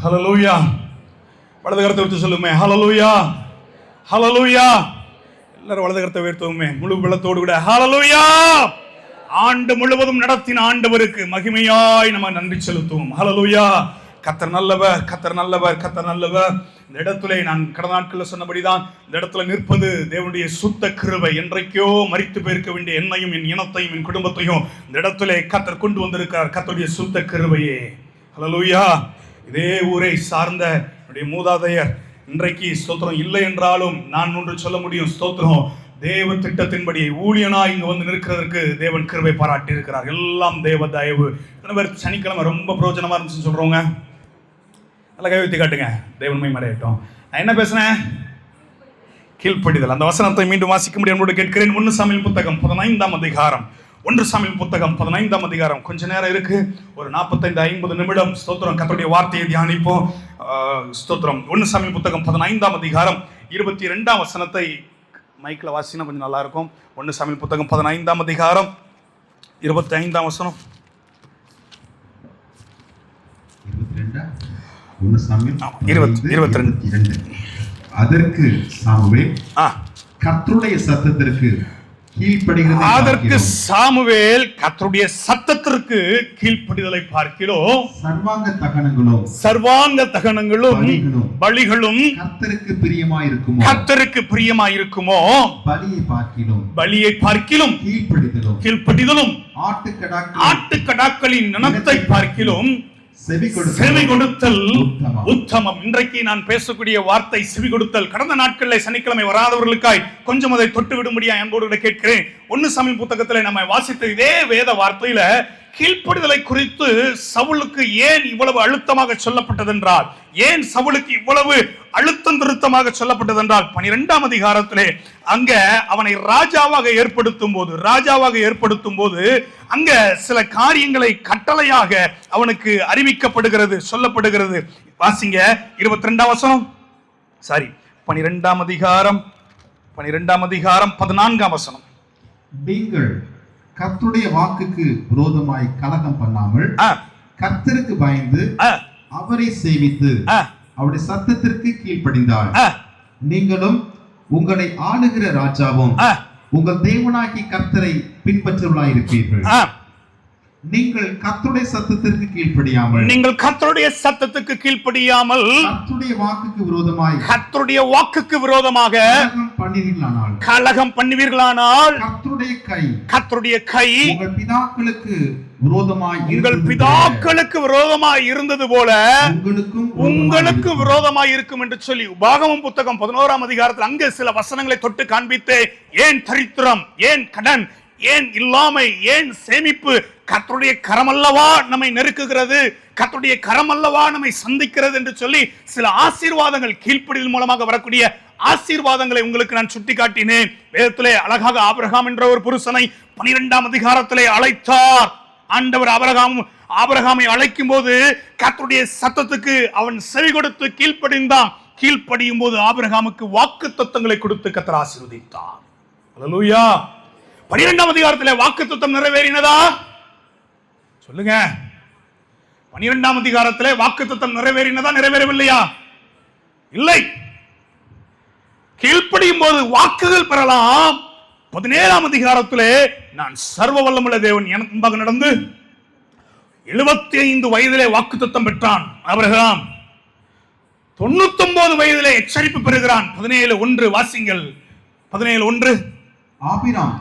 ஹல்லேலூயா. வலது கரத்தை உயர்த்தி சொல்லுமே, ஹல்லேலூயா ஹல்லேலூயா. எல்லாரும் வலது கரத்தை உயர்த்துவோமே முழு பலத்தோடு கூட. ஹல்லேலூயா. ஆண்டு முழுவதும் நடத்தின ஆண்டவருக்கு மகிமையாய் நம்ம நன்றி செலுத்துவோம். ஹல்லேலூயா. கர்த்தர் நல்லவர், கர்த்தர் நல்லவர், கர்த்தர் நல்லவர். இந்த இடத்துல நான் கடந்த நாட்களில் சொன்னபடிதான் இந்த இடத்துல நிற்பது தேவனுடைய சுத்த கிருபை. என்றைக்கோ மரித்து போயிருக்க வேண்டிய என்னையும் என் இனத்தையும் என் குடும்பத்தையும் இந்த இடத்துல கர்த்தர் கொண்டு வந்திருக்கிறார். கர்த்தருடைய சுத்த கிருபையே. ஹல்லேலூயா. இதே ஊரை சார்ந்த என்னுடைய மூதாதையர் இன்றைக்கு ஸ்தோத்திரம் இல்லை என்றாலும் நான் ஒன்று சொல்ல முடியும், ஸ்தோத்திரம் தேவ திட்டத்தின்படி ஊழியனா இங்க வந்து நிற்கிறதற்கு தேவன் கிருபை பாராட்டி இருக்கிறார். எல்லாம் தேவ தயவு. சனிக்கிழமை ரொம்ப பிரயோஜனமா இருந்துச்சுன்னு சொல்றவங்க நல்லா கை வைத்து காட்டுங்க. தேவன் மகிமையடையட்டும். நான் என்ன பேசுனேன்? கீழ்ப்படிதல். அந்த வசனத்தை மீண்டும் வாசிக்க முடியும் கேட்கிறேன். 1 சாமுவேல் புத்தகம் 15ஆம் அதிகாரம். 1 சாமுவேல் புத்தகம் 15ஆம் அதிகாரம். கொஞ்ச நேரம் இருக்கு, ஒரு 45-50 நிமிடம் ஸ்தோத்திரம் கர்த்தருடைய வார்த்தையை தியானிப்போம். ஸ்தோத்திரம். 1 சாமுவேல் புத்தகம் 15ஆம் அதிகாரம் 22ஆம் வசனத்தை மைக்கில் வாசினா கொஞ்சம் நல்லா இருக்கும். 1 சாமுவேல் புத்தகம் 15ஆம் அதிகாரம் 25ஆம் வசனம். 22. அதற்கு சாமுவேல் கர்த்தருடைய சத்தத்திற்கு கர்த்தருடைய சத்தத்திற்கு கீழ்ப்படிதலை பார்க்கிறோம். சர்வாங்க தகனங்களும் பலிகளும் கர்த்தருக்கு பிரியமாயிருக்குமோ பலியை பார்க்கிலும் கீழ்ப்படிதலும் ஆட்டுக்கடாக்களின் நினத்தை பார்க்கிலும் செவி கொடுத்தல் உத்தமம். இன்றைக்கு நான் பேசக்கூடிய வார்த்தை செவி கொடுத்தல். கடந்த நாட்களில் சனிக்கிழமை வராதவர்களுக்காய் கொஞ்சம் அதை தொட்டு விடும்படியா என்போடு கேட்கிறேன். 1 சாமுவேல் புத்தகத்தில் நம்ம வாசித்த இதே வேத வார்த்தையில கீழ்ப்படிதலை குறித்து சவுலுக்கு ஏன் இவ்வளவு அழுத்தமாக சொல்லப்பட்டது என்றால், ஏன் சவுலுக்கு இவ்வளவு அழுத்தம் திருத்தமாக சொல்லப்பட்டது என்றால், 12ஆம் அதிகாரத்திலே அங்க அவனை ராஜாவாக ஏற்படுத்தும் போது அங்க சில காரியங்களை கட்டளையாக அவனுக்கு அறிவிக்கப்படுகிறது, சொல்லப்படுகிறது. வாசிங்க 22ஆம் வசனம். சாரி 12ஆம் அதிகாரம் 14ஆம் வசனம். நீங்கள் கர்த்தருடைய வாக்குக்கு விரோதமாய் கலகம் பண்ணாமல் கர்த்தருக்கு பயந்து அவரை சேவித்து அவருடைய சத்தத்திற்கு கீழ்ப்படிந்தால் நீங்களும் உங்களை ஆளுகிற ராஜாவும் உங்கள் தேவனாகிய கர்த்தரை பின்பற்றுவர்களாயிருப்பீர்கள். நீங்கள் கர்த்தருடைய சத்தத்திற்கு கீழ்ப்படியாமல் கர்த்தருடைய வாக்குக்கு விரோதமாக கலகம் பண்ணுவீர்களானால் கர்த்தருடைய கை உங்கள் பிதாக்களுக்கு விரோதமாய் இருந்தது போல உங்களுக்கு விரோதமாய் இருக்கும் என்று சொல்லி உபாகமம் புத்தகம் 11ஆம் அதிகாரத்தில் அங்கே சில வசனங்களை தொட்டு காண்பித்து, ஏன் தரித்திரம், ஏன் கடன், ஏன் இல்லாமை, ஏன் சேமிப்பு, கர்த்தருடைய கரமல்லவா நம்மை நெருக்குகிறது, கர்த்தருடைய கரமல்லவா நம்மை சந்திக்கிறது என்று சொல்லி சில ஆசீர்வாதங்கள், கீழ்ப்படிதல் மூலமாக வரக்கூடிய ஆசீர்வாதங்களை உங்களுக்கு நான் சுட்டி காட்டினேன். வேதத்திலே அழகாக ஆபிரகாம் என்ற ஒரு புருஷனை 12ஆம் அதிகாரத்திலே அழைத்தார் ஆண்டவர். ஆபிரகாமை அழைக்கும் போது கர்த்தருடைய சத்தத்துக்கு அவன் செவி கொடுத்து கீழ்ப்படிந்தான். கீழ்ப்படியும் போது ஆபிரகாமுக்கு வாக்குத்தத்தங்களை கொடுத்து கர்த்தர் ஆசீர்வதித்தார். ஹல்லேலூயா. 12ஆம் அதிகாரத்தில் வாக்குத்தத்தம் நிறைவேறினதா? சொல்லுங்க. 12ஆம் அதிகாரத்தில் வாக்குத்தத்தம் நிறைவேறினதா, நிறைவேறவில்லையா? இல்லை. கீழ்ப்படியும் போது வாக்குகள் பெறலாம். 17ஆம் அதிகாரத்திலே நான் சர்வ வல்லமுள்ள தேவன் எனக்கு முன்பாக நடந்து 75 வயதிலே வாக்குத்தத்தம் பெற்றான் ஆபிரகாம். 99 வயதிலே எச்சரிப்பு பெறுகிறான். 17:1 வாசிங்கள். 17:1. ஆபிராம்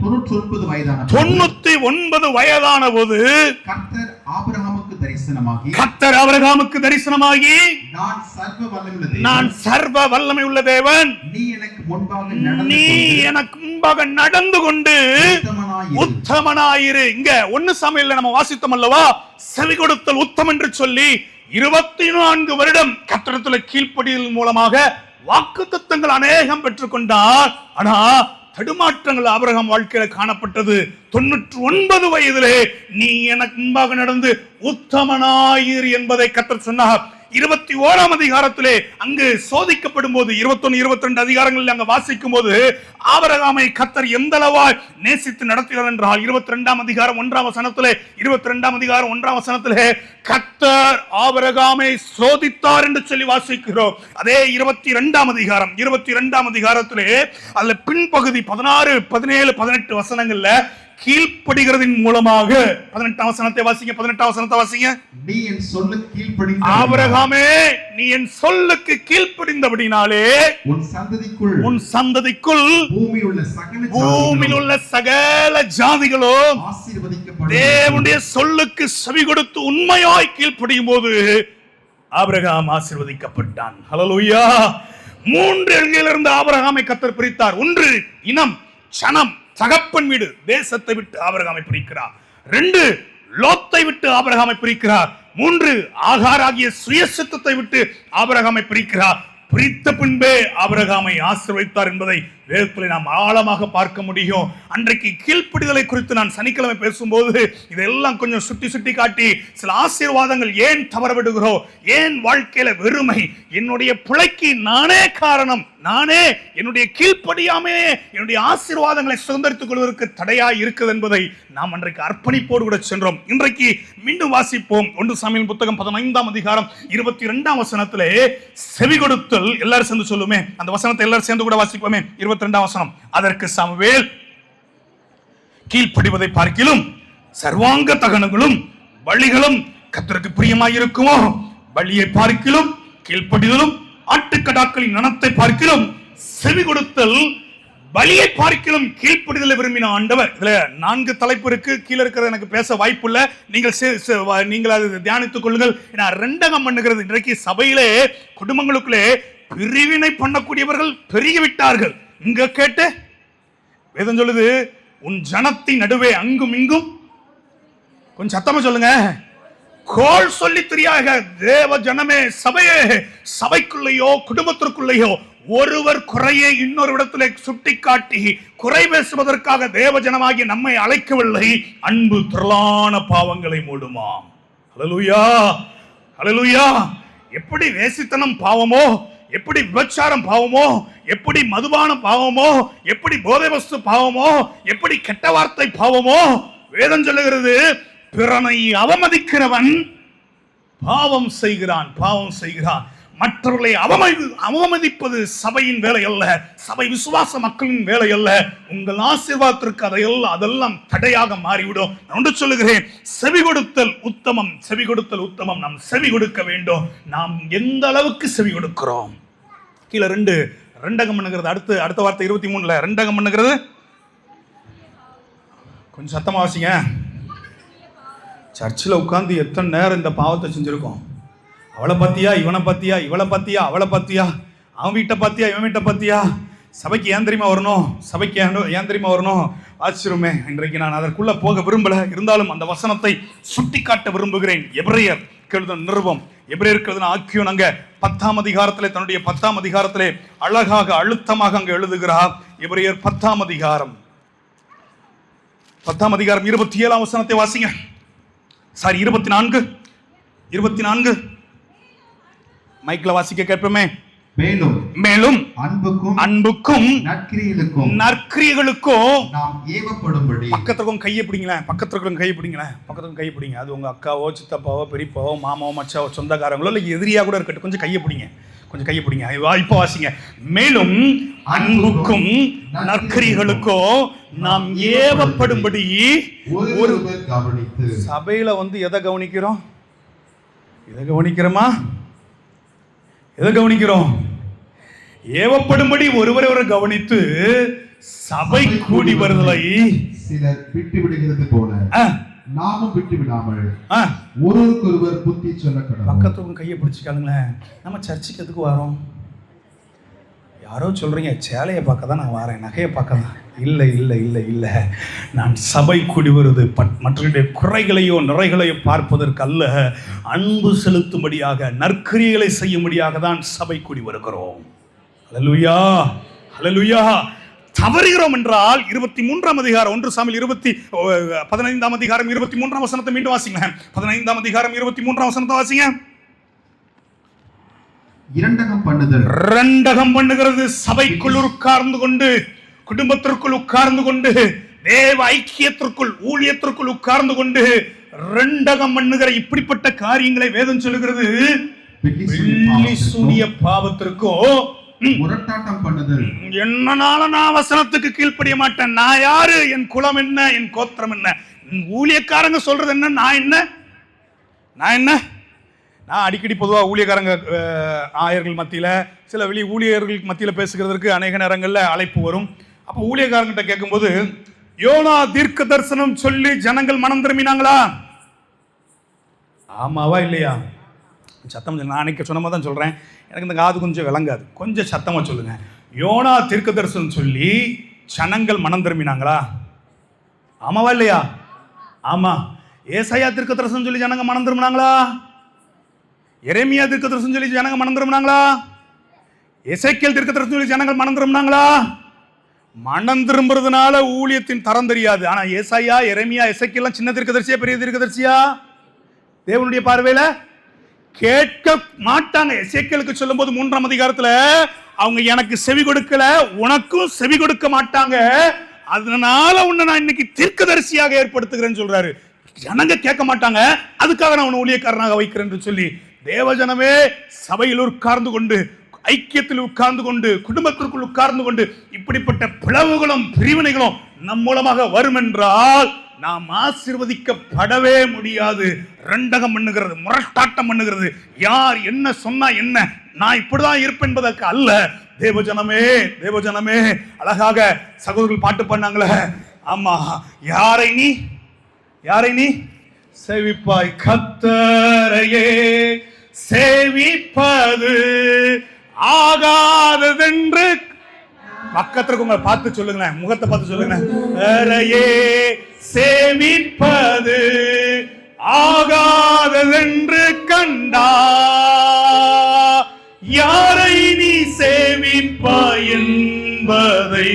99 வயதான போது கர்த்தர் ஆபிரகாமுக்கு தரிசனமாகி நான் சர்வ வல்லமை உள்ள தேவன், நீ எனக்கு முன்பாக நடந்து கொண்டு உத்தமனாயிரு. இங்க 1 சாமுவேல்ல நம்ம வாசித்தோம் அல்லவா, செவி கொடுத்தல் உத்தம் என்று சொல்லி 24 வருடம் கர்த்தரிடத்தில் கீழ்ப்படிதல் மூலமாக வாக்குத்தத்தங்கள் அநேகம் பெற்றுக்கொண்டார். ஆனா தடுமாற்றங்கள் ஆபிரகாம் வாழ்க்கையில காணப்பட்டது. 99 வயதிலே நீ எனக்கு முன்பாக நடந்து உத்தமனாயிரு என்பதை கர்த்தர் சொன்னார். 21ஆம் அதிகாரத்திலே அங்கு சோதிக்கப்படும் போது 21, 22 அதிகாரங்களில் அங்க வாசிக்கும் போது ஆபிரகாமை கர்த்தர் எந்த அளவாய் நேசித்து நடத்தினார் என்றால் 22ஆம் அதிகாரம் 1ஆம் வசனத்திலே 22ஆம் அதிகாரம் 1ஆம் வசனத்திலே கர்த்தர் ஆபிரகாமை சோதித்தார் என்று சொல்லி வாசிக்கிறோம். அதே 22ஆம் அதிகாரத்திலே அதுல பின்பகுதி 16, 17, 18 வசனங்கள்ல கீழ்ப்படுகிறதின் மூலமாக 18ஆம் வசனத்தை வாசிங்க. நீ என் சொல்லுக்கு கீழ்ப்படிந்த ஆபிரகாமே, நீ என் சொல்லுக்கு கீழ்ப்படிந்தபடினாலே உன் சந்ததிக்குள் பூமியில் உள்ள சகல ஜாதிகளும் ஆசீர்வதிக்கப்படும். தேவனுடைய சொல்லுக்கு செவி கொடுத்து உண்மையாய் கீழ்ப்படியும் போது ஆபிரகாம் ஆசீர்வதிக்கப்பட்டான். ஹல்லேலூயா. 3 எல்கையிலிருந்து ஆபிரகாமை கர்த்தர் பிரித்தார். 1 இனம், சனம், தகப்பன் வீடு, தேசத்தை விட்டு ஆபிரகாமை பிரிக்கிறார். 2 லோத்தை விட்டு ஆபிரகாமை பிரிக்கிறார். 3 ஆகார் ஆகிய சுயசித்தத்தை விட்டு ஆபிரகாமை பிரிக்கிறார். பிரித்த பின்பே ஆபிரகாமை ஆசீர்வதித்தார் என்பதை வேதத்தில் நாம் ஆழமாக பார்க்க முடியும். அன்றைக்கு கீழ்ப்படிதலை குறித்து நான் சனிக்கிழமை பேசும்போது இதெல்லாம் கொஞ்சம் சுட்டி காட்டி சில ஆசீர்வாதங்கள் ஏன் தவற விடுகிறோம், ஏன் வாழ்க்கையில வெறுமை, என்னுடைய பிழைக்கு நானே காரணம், நானே என்னுடைய கீழ்ப்படியாமே என்னுடைய ஆசீர்வாதங்களை சுதந்திரித்துக் கொள்வதற்கு தடையாய் இருக்குது என்பதை நாம் அன்றைக்கு அர்ப்பணிப்போடு கூட சென்றோம். இன்றைக்கு மீண்டும் வாசிப்போம். 1 சாமுவேல் புத்தகம் 15ஆம் அதிகாரம் 22ஆம் வசனத்திலே செவி கொடுத்தல். எல்லாரும் சேர்ந்து சொல்லுமே அந்த வசனத்தை, எல்லாரும் சேர்ந்து கூட வாசிப்போமே. 22ஆம் வசனம். அதற்கு சாமுவேல், கீழ்ப்படிவதை பார்க்கிலும் சர்வாங்க தகனங்களும் பலிகளும் கர்த்தருக்கு பிரியமாயிருக்குமோ, பலியை பார்க்கிலும் கீழ்ப்படிதலும் ஆட்டுக்கடாக்களின் நனத்தை பார்க்கிலும் செவி கொடுத்தல் பலியை பார்க்கிலும் கீழ்ப்படிதலை விரும்பின ஆண்டவர். இதுல 4 தலைப்பு இருக்கு. கீழே இருக்கிறது எனக்கு பேச வாய்ப்பு இல்லை. நீங்கள் அதை தியானித்துக் கொள்ளுங்கள். ரெண்டகம் பண்ணுகிறது. இன்றைக்கு சபையிலே குடும்பங்களுக்குள்ளே பிரிவினை பண்ணக்கூடியவர்கள் பெருகிவிட்டார்கள். இங்க கேட்டு வேதம் சொல்லுது, உன் ஜனத்தின் நடுவே அங்கும் இங்கும், கொஞ்சம் சத்தமா சொல்லுங்க, கோல் சொல்லி தெரியாக தேவ ஜனமே, சபையே, சபைக்குள்ளேயோ குடும்பத்திற்குள்ளேயோ ஒருவர் குறையை இன்னொரு இடத்திலே சுட்டிக்காட்டி குறை பேசுவதற்காக தேவ ஜனமாகி நம்மை அழைக்கவில்லை. அன்பு திரளான பாவங்களை மூடுமாம். ஹல்லேலூயா, ஹல்லேலூயா. எப்படி வேசித்தனம் பாவமோ, எப்படி விபச்சாரம் பாவமோ, எப்படி மதுபானம் பாவமோ, எப்படி போதை வஸ்து பாவமோ, எப்படி கெட்ட வார்த்தை பாவமோ, வேதம் சொல்லுகிறது, பிறனை அவமதிக்கிறவன் பாவம் செய்கிறான். மற்றவர்களை அவமதிப்பது சபையின் வேலை அல்ல, சபை விசுவாச மக்களின் வேலை அல்ல. உங்கள் ஆசீர்வாதத்திற்கு அதெல்லாம் தடையாக மாறிவிடும். நான் ஒன்று சொல்லுகிறேன், செவி கொடுத்தல் உத்தமம், செவி கொடுத்தல் உத்தமம். நாம் செவி கொடுக்க வேண்டும். நாம் எந்த அளவுக்கு செவி கொடுக்கிறோம். கீழே 2 ரெண்டகம் பண்ணுகிறது. அடுத்த வார்த்தை 23ல ரெண்டகம் பண்ணுகிறது. கொஞ்சம் சத்தமா வாசிங்க. சர்ச்சில் உட்கார்ந்து எத்தனை நேரம் இந்த பாவத்தை செஞ்சிருக்கோம். அவளை பத்தியா, இவனை பத்தியா, இவளை பத்தியா, அவளை பத்தியா, அவன் வீட்டை பத்தியா, இவன் வீட்டை பத்தியா. சபைக்கு ஏன் தெரியுமா வரணும், சபைக்கு ஏன் தெரியுமா வரணும், ஆச்சரியமே. இன்றைக்கு நான் அதற்குள்ள போக விரும்பல, இருந்தாலும் அந்த வசனத்தை சுட்டி காட்ட விரும்புகிறேன். எபிரேயர் நிருபம், எபிரேயர் ஆக்கியோன் அங்க 10ஆம் அதிகாரத்திலே, தன்னுடைய 10ஆம் அதிகாரத்திலே அழகாக அழுத்தமாக அங்க எழுதுகிறார். எபிரேயர் 10ஆம் அதிகாரம் 27ஆம் வசனத்தை வாசிங்க. சாரி, 24 மைக்ல வாசிக்க கேட்போமே. மேலும் அன்புக்கும் நற்கிரியைகளுக்கும் நாம் ஏவப்படும்படி. பக்கத்துக்கும் கையை பிடிங்க. அது உங்க அக்காவோ, சித்தப்பாவோ, பெரியப்பாவோ, மாமாவோ, மச்சாவோ, சொந்தக்காரங்களோ இல்லை எதிரியா கூட இருக்கட்டும், கொஞ்சம் கையை பிடிங்க. இப்ப வாசிங்க. மேலும் அன்புக்கும் நற்கிரியைகளுக்கும் நாம் ஏவப்படும்படி. ஒரு சபையில எதை கவனிக்கிறோம்? எதை கவனிக்கிறோம்? ஏவப்படும்படி ஒருவரை கவனித்து சபை கூடி வருதலை சிலர் விட்டு விடுகிறது போல நாமும் விட்டு விடாமல் ஒருவருக்கொருவர் புத்தி சொல்ல கடவுள். பக்கத்துக்கும் கையை பிடிச்சிக்காதுங்களேன். நம்ம சர்ச்சுக்கு எதுக்கு வரோம்? யாரோ சொல்றீங்க, சேலையை பார்க்க தான் நான் வரேன், நகையை பார்க்க தான். இல்லை, நான் சபை கூடி வருது மற்றவருடைய குறைகளையோ நிறைகளையோ பார்ப்பதற்கு அல்ல, அன்பு செலுத்தும்படியாக, நற்கிரியைகளை செய்யும்படியாக தான் சபை கூடி வருகிறோம். ஹல்லேலூயா, ஹல்லேலூயா. தவறுகிறோம் என்றால் 23ஆம் அதிகாரம் 1 சாமுவேல் 15ஆம் அதிகாரம் 23ஆம் வசனத்தை மீண்டும் வாசிங்க. 15ஆம் அதிகாரம் 23ஆம் வசனத்தை வாசிங்க. இரண்டகம் பண்ணுதல். இரண்டகம் பண்ணுகிறது. சபைக்குள் உட்கார்ந்து கொண்டு, குடும்பத்திற்குள் உட்கார்ந்து கொண்டு, தேவ ஐக்கியத்திற்குள், ஊழியத்திற்குள் உட்கார்ந்து கொண்டு இரண்டகம் பண்ணுகிற இப்படிப்பட்ட காரியங்களை வேதம் சொல்லுகிறது. பில்லிசூனிய பாவத்திற்கோ முரட்டாட்டம் பண்ணுதல். என்னனால நான் வசனத்துக்கு கீழ்ப்படிய மாட்டேன், நான் யாரு, என் குலம் என்ன, என் கோத்திரம் என்ன, ஊழியக்காரங்க சொல்றது என்ன, நான் என்ன. நான் அடிக்கடி பொதுவாக ஊழியக்காரங்க ஆயர்கள் மத்தியில், சில வெளி ஊழியர்களுக்கு மத்தியில் பேசுகிறதுக்கு அநேக நேரங்களில் அழைப்பு வரும். அப்போ ஊழியக்காரங்கிட்ட கேட்கும்போது, யோனா தீர்க்க தரிசனம் சொல்லி ஜனங்கள் மனம் திரும்பினாங்களா? ஆமாவா இல்லையா? சத்தம் நான் அன்னைக்கு சொன்ன மாதிரி தான் சொல்கிறேன், எனக்கு இந்த காது கொஞ்சம் விளங்காது, கொஞ்சம் சத்தமாக சொல்லுங்க. யோனா தீர்க்க தரிசனம் சொல்லி ஜனங்கள் மனம் திரும்பினாங்களா? ஆமாவா இல்லையா? ஆமா. ஏசாயா தீர்க்க தரிசனம் சொல்லி ஜனங்க மனம் திரும்பினாங்களா? எரேமியா தீர்க்க தரிசனம் சொல்லி ஜனங்க மனம் திரும்பினாங்களா? எசேக்கியேல் தீர்க்க தரிசனம் சொல்லி ஜனங்கள் மனம் திரும்பினாங்களா? மனம் திரும்புறதுனால ஊழியத்தின் தரம் தெரியாது. ஆனா ஏசாயா, எரேமியா, எசேக்கியேல் சின்ன தீர்க்கதரிசியா பெரிய தீர்க்கதரிசியா? தேவனுடைய பார்வையில கேட்க மாட்டாங்க. எசேக்கியேலுக்கு சொல்லும்போது 3ஆம் அதிகாரத்துல அவங்க எனக்கு செவி கொடுக்கல, உனக்கும் செவி கொடுக்க மாட்டாங்க, அதனால உன்னை நான் இன்னைக்கு தீர்க்கதரிசியாக ஏற்படுத்துகிறேன்னு சொல்றாரு. ஜனங்க கேட்க மாட்டாங்க, அதுக்காக நான் உன்னை ஊழியக்காரனாக வைக்கிறேன் சொல்லி தேவஜனமே சபையில் உட்கார்ந்து கொண்டு, ஐக்கியத்தில் உட்கார்ந்து கொண்டு, குடும்பத்திற்குள் உட்கார்ந்து கொண்டு இப்படிப்பட்ட பிளவுகளும் பிரிவினைகளும் நம் மூலமாக வரும் என்றால் நாம் ஆசீர்வதிக்கப்படவே முடியாது. ரெண்டகம் பண்ணுகிறது, முரட்டாட்டம் பண்ணுகிறது, யார் என்ன சொன்னா என்ன, நான் இப்படிதான் இருப்பேன் என்பதற்கு அல்ல. தேவஜனமே அழகாக சகோதரர்கள் பாட்டு பண்ணாங்களே, ஆமா, யாரை நீ சேவிப்பாய், கர்த்தரையே சேவிப்பது ஆகாததென்று. பக்கத்துல உங்களை பார்த்து சொல்லுங்களேன், முகத்தை பார்த்து சொல்லுங்களேன். கர்த்தரையே சேவிப்பது ஆகாததென்று கண்டா, யாரை நீ சேவிப்பாய் என்பதை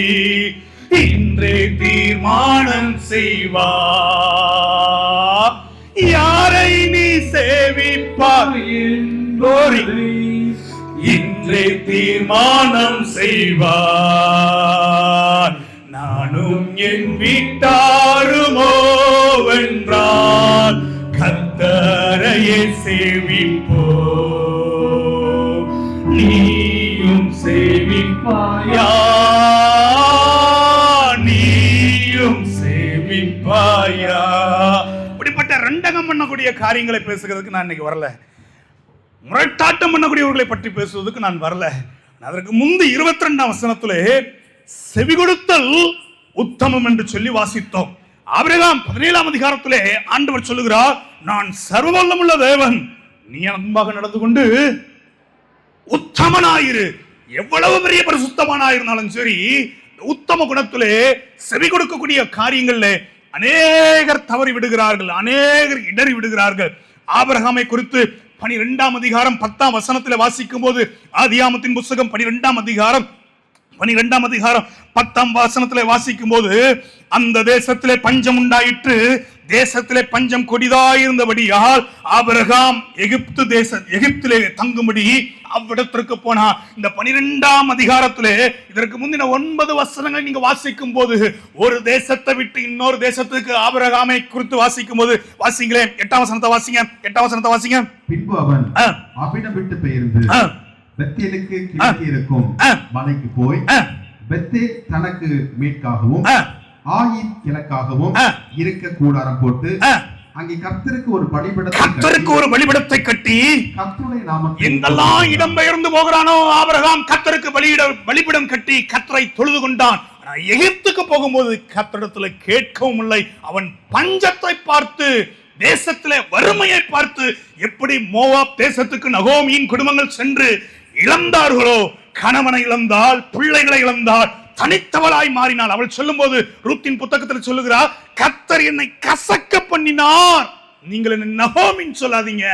இன்றே தீர்மானம் செய்வா. யாரை நீ சேவிப்பாய் என்பதை இன்றே தீர்மானம் செய்வார். நானும் என் வீட்டாருமோ வென்றால் கர்த்தரையே சேவிப்போ. நீயும் சேவிப்பாயா? நீயும் சேவிப்பாயா? இப்படிப்பட்ட ரெண்டகம் பண்ணக்கூடிய காரியங்களை பேசுகிறதுக்கு நான் இன்னைக்கு வரல. முரட்டாட்டம் பண்ணக்கூடியவர்களை பற்றி பேசுவதற்கு நான் வரல. அதற்கு முந்தி 22ஆம் வசனத்திலே செவி கொடுத்தல் உத்தமம் என்று சொல்லி வாசித்தோம். ஆபிரகாம் 17ஆம் அதிகாரத்திலே ஆண்டவர் சொல்லுகிறார், நான் சர்வவல்லமுள்ள தேவன், நீ அன்பாக நடந்து கொண்டு உத்தமனாயிரு. எவ்வளவு பெரிய பரிசுத்தமானாயிருந்தாலும் சரி, உத்தம குணத்திலே செவி கொடுக்கக்கூடிய காரியங்களிலே அநேகர் தவறி விடுகிறார்கள், அநேகர் இடறி விடுகிறார்கள். ஆபிரகாமை குறித்து 12ஆம் அதிகாரம் 10ஆம் வசனத்தில் வாசிக்கும் போது, ஆதியாகமத்தின் புத்தகம் 12ஆம் அதிகாரம் 10ஆம் வசனத்தில் வாசிக்கும் போது, அந்த தேசத்திலே பஞ்சம் உண்டாயிற்று, தேசத்திலே பஞ்சம் கொடிதாயிருந்தபடியால் ஆபிரகாம் எகிப்திலே தங்கும்படி அவ்விடத்திற்கு போனா. இந்த 12ஆம் அதிகாரத்திலே இதற்கு முந்தின 9 வசனங்கள் நீங்க வாசிக்கும் போது, ஒரு தேசத்தை விட்டு இன்னொரு தேசத்துக்கு ஆபிரகாமை குறித்து வாசிக்கும் போது வாசிங்களேன். 8ஆம் வசனத்தை வாசிங்க. பின்பு அவன் அவ்விடம் விட்டு பெயர்ந்து பெத்தேலுக்கு கிழக்கே இருக்கும் மலைக்கு போய், பெத்தேல் தனக்கு மேற்காகவும் ஆயீர் கிழக்காகவும் இருக்க கூடாரம் போட்டு, அங்கே கர்த்தருக்கு ஒரு பலிபீடத்தை கட்டி, கர்த்தருடைய நாமத்தை எங்கெல்லாம் இடம்பெயர்ந்து போகிறானோ ஆபிரகாம் கர்த்தருக்கு பலிபீடம் கட்டி கர்த்தரை தொழுது கொண்டான். எகிப்துக்கு போகும்போது கர்த்தரிடத்தில் கேட்கவும் இல்லை. அவன் பஞ்சத்தை பார்த்து, தேசத்திலே வறுமையை பார்த்து, எப்படி மோவாப் தேசத்துக்கு நகோமியின் குடும்பங்கள் சென்று இழந்தார்களோ, கணவனை இழந்தாள், பிள்ளைகளை இழந்தாள், தனித்தவளாய் மாறினாள். அவள் சொல்லும் போது ரூத்தின் புத்தகத்தில் சொல்லுகிறார், கர்த்தர் என்னை கசக்க பண்ணினார். நீங்கள் என்ன நகோமின்னு சொல்லாதீங்க,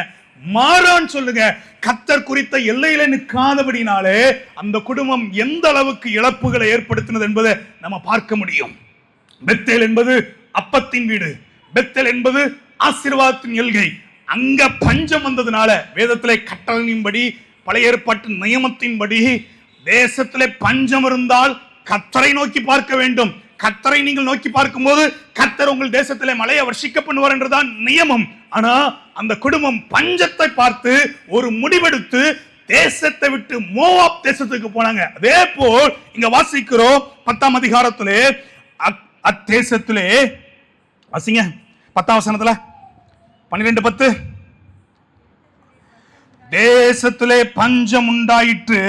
மாறான்னு சொல்லுங்க. கர்த்தர் குறித்த எல்லையில நிற்காதபடினாலே அந்த குடும்பம் எந்த அளவுக்கு இழப்புகளை ஏற்படுத்தினது என்பதை நம்ம பார்க்க முடியும். பெத்தேல் என்பது அப்பத்தின் வீடு, பெத்தேல் என்பது ஆசீர்வாதத்தின் எல்கை. அங்க பஞ்சம் வந்ததுனால வேதத்திலே கட்டளையின்படி பழைய ஏற்பாட்டு நியமத்தின்படி தேசத்திலே பஞ்சம் இருந்தால் கர்த்தரை நோக்கி பார்க்க வேண்டும். கர்த்தரை நீங்கள் நோக்கி பார்க்கும்போது கர்த்தர் உங்கள் தேசத்திலே மழையை வர்ஷிக்க பண்ணுவார் என்றுதான் நியமம். ஆனா அந்த குடும்பம் பஞ்சத்தை பார்த்து ஒரு முடிவெடுத்து தேசத்தை விட்டு மோவாப் தேசத்துக்கு போனாங்க. அதே போல் இங்க வாசிக்கிறோம் 10ஆம் அதிகாரத்திலே அத்தேசத்திலே வாசிங்க 10ஆம் வசனத்துல 12:10 தேசத்திலே பஞ்சம் உண்டாயிற்று.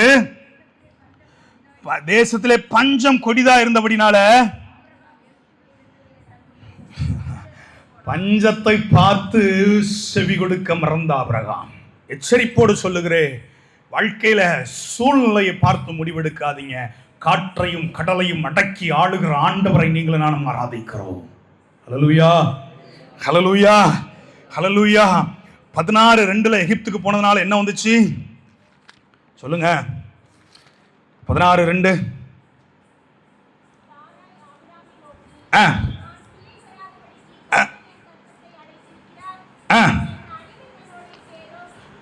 தேசத்திலே பஞ்சம் கொடிதா இருந்தபடினால பஞ்சத்தை பார்த்து செவி கொடுக்க மறந்த ஆபிரகாம். எச்சரிப்போடு சொல்லுகிறேன், வாழ்க்கையில சூழ்நிலையை பார்த்து முடிவெடுக்காதீங்க. காற்றையும் கடலையும் அடக்கி ஆளுகிற ஆண்டவரை நீங்களும் நானும் ஆராதிக்கிறோம். ஹல்லேலூயா, ஹல்லேலூயா, ஹல்லேலூயா. 16:2 எகிப்துக்கு போனதுனால என்ன வந்துச்சு சொல்லுங்க? 16:2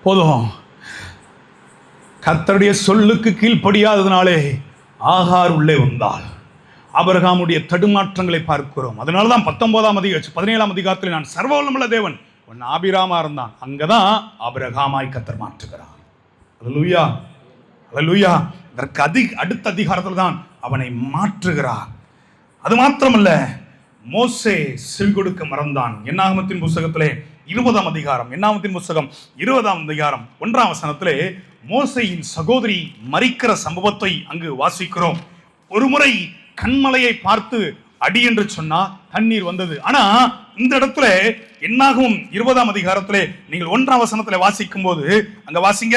போதும். கர்த்தருடைய சொல்லுக்கு கீழ்ப்படியாததுனாலே ஆகார் உள்ளே வந்தாள். ஆபிரகாமுடைய தடுமாற்றங்களை பார்க்கிறோம். அதனாலதான் 17ஆம் அதிகாரத்தில் நான் சர்வவல்லமுள்ள தேவன் ஆபிராமா இருந்தான், அங்கதான் ஆபிரகாமாய் கர்த்தர் மாற்றுகிறார். அல்லேலூயா, அல்லேலூயா. இதற்கு அடுத்த அதிகாரத்தில் தான் அவனை மாற்றுகிறார். அது மாத்திரமல்ல, மோசே செவி கொடுக்க மறந்தான். என்னாகமத்தின் புஸ்தகத்திலே 20ஆம் அதிகாரம், என்னாகமத்தின் புஸ்தகம் 20ஆம் அதிகாரம் 1ஆம் வசனத்திலே மோசேயின் சகோதரி மரிக்கிற சம்பவத்தை அங்கு வாசிக்கிறோம். ஒரு முறை கண்மலையை பார்த்து அடி என்று சொன்னா தண்ணீர் வந்தது. ஆனா இந்த இடத்துல என்னாகும் 20ஆம் அதிகாரத்திலே நீங்கள் 1ஆம் வசனத்திலே வாசிக்கும் போது அங்க வாசிங்க,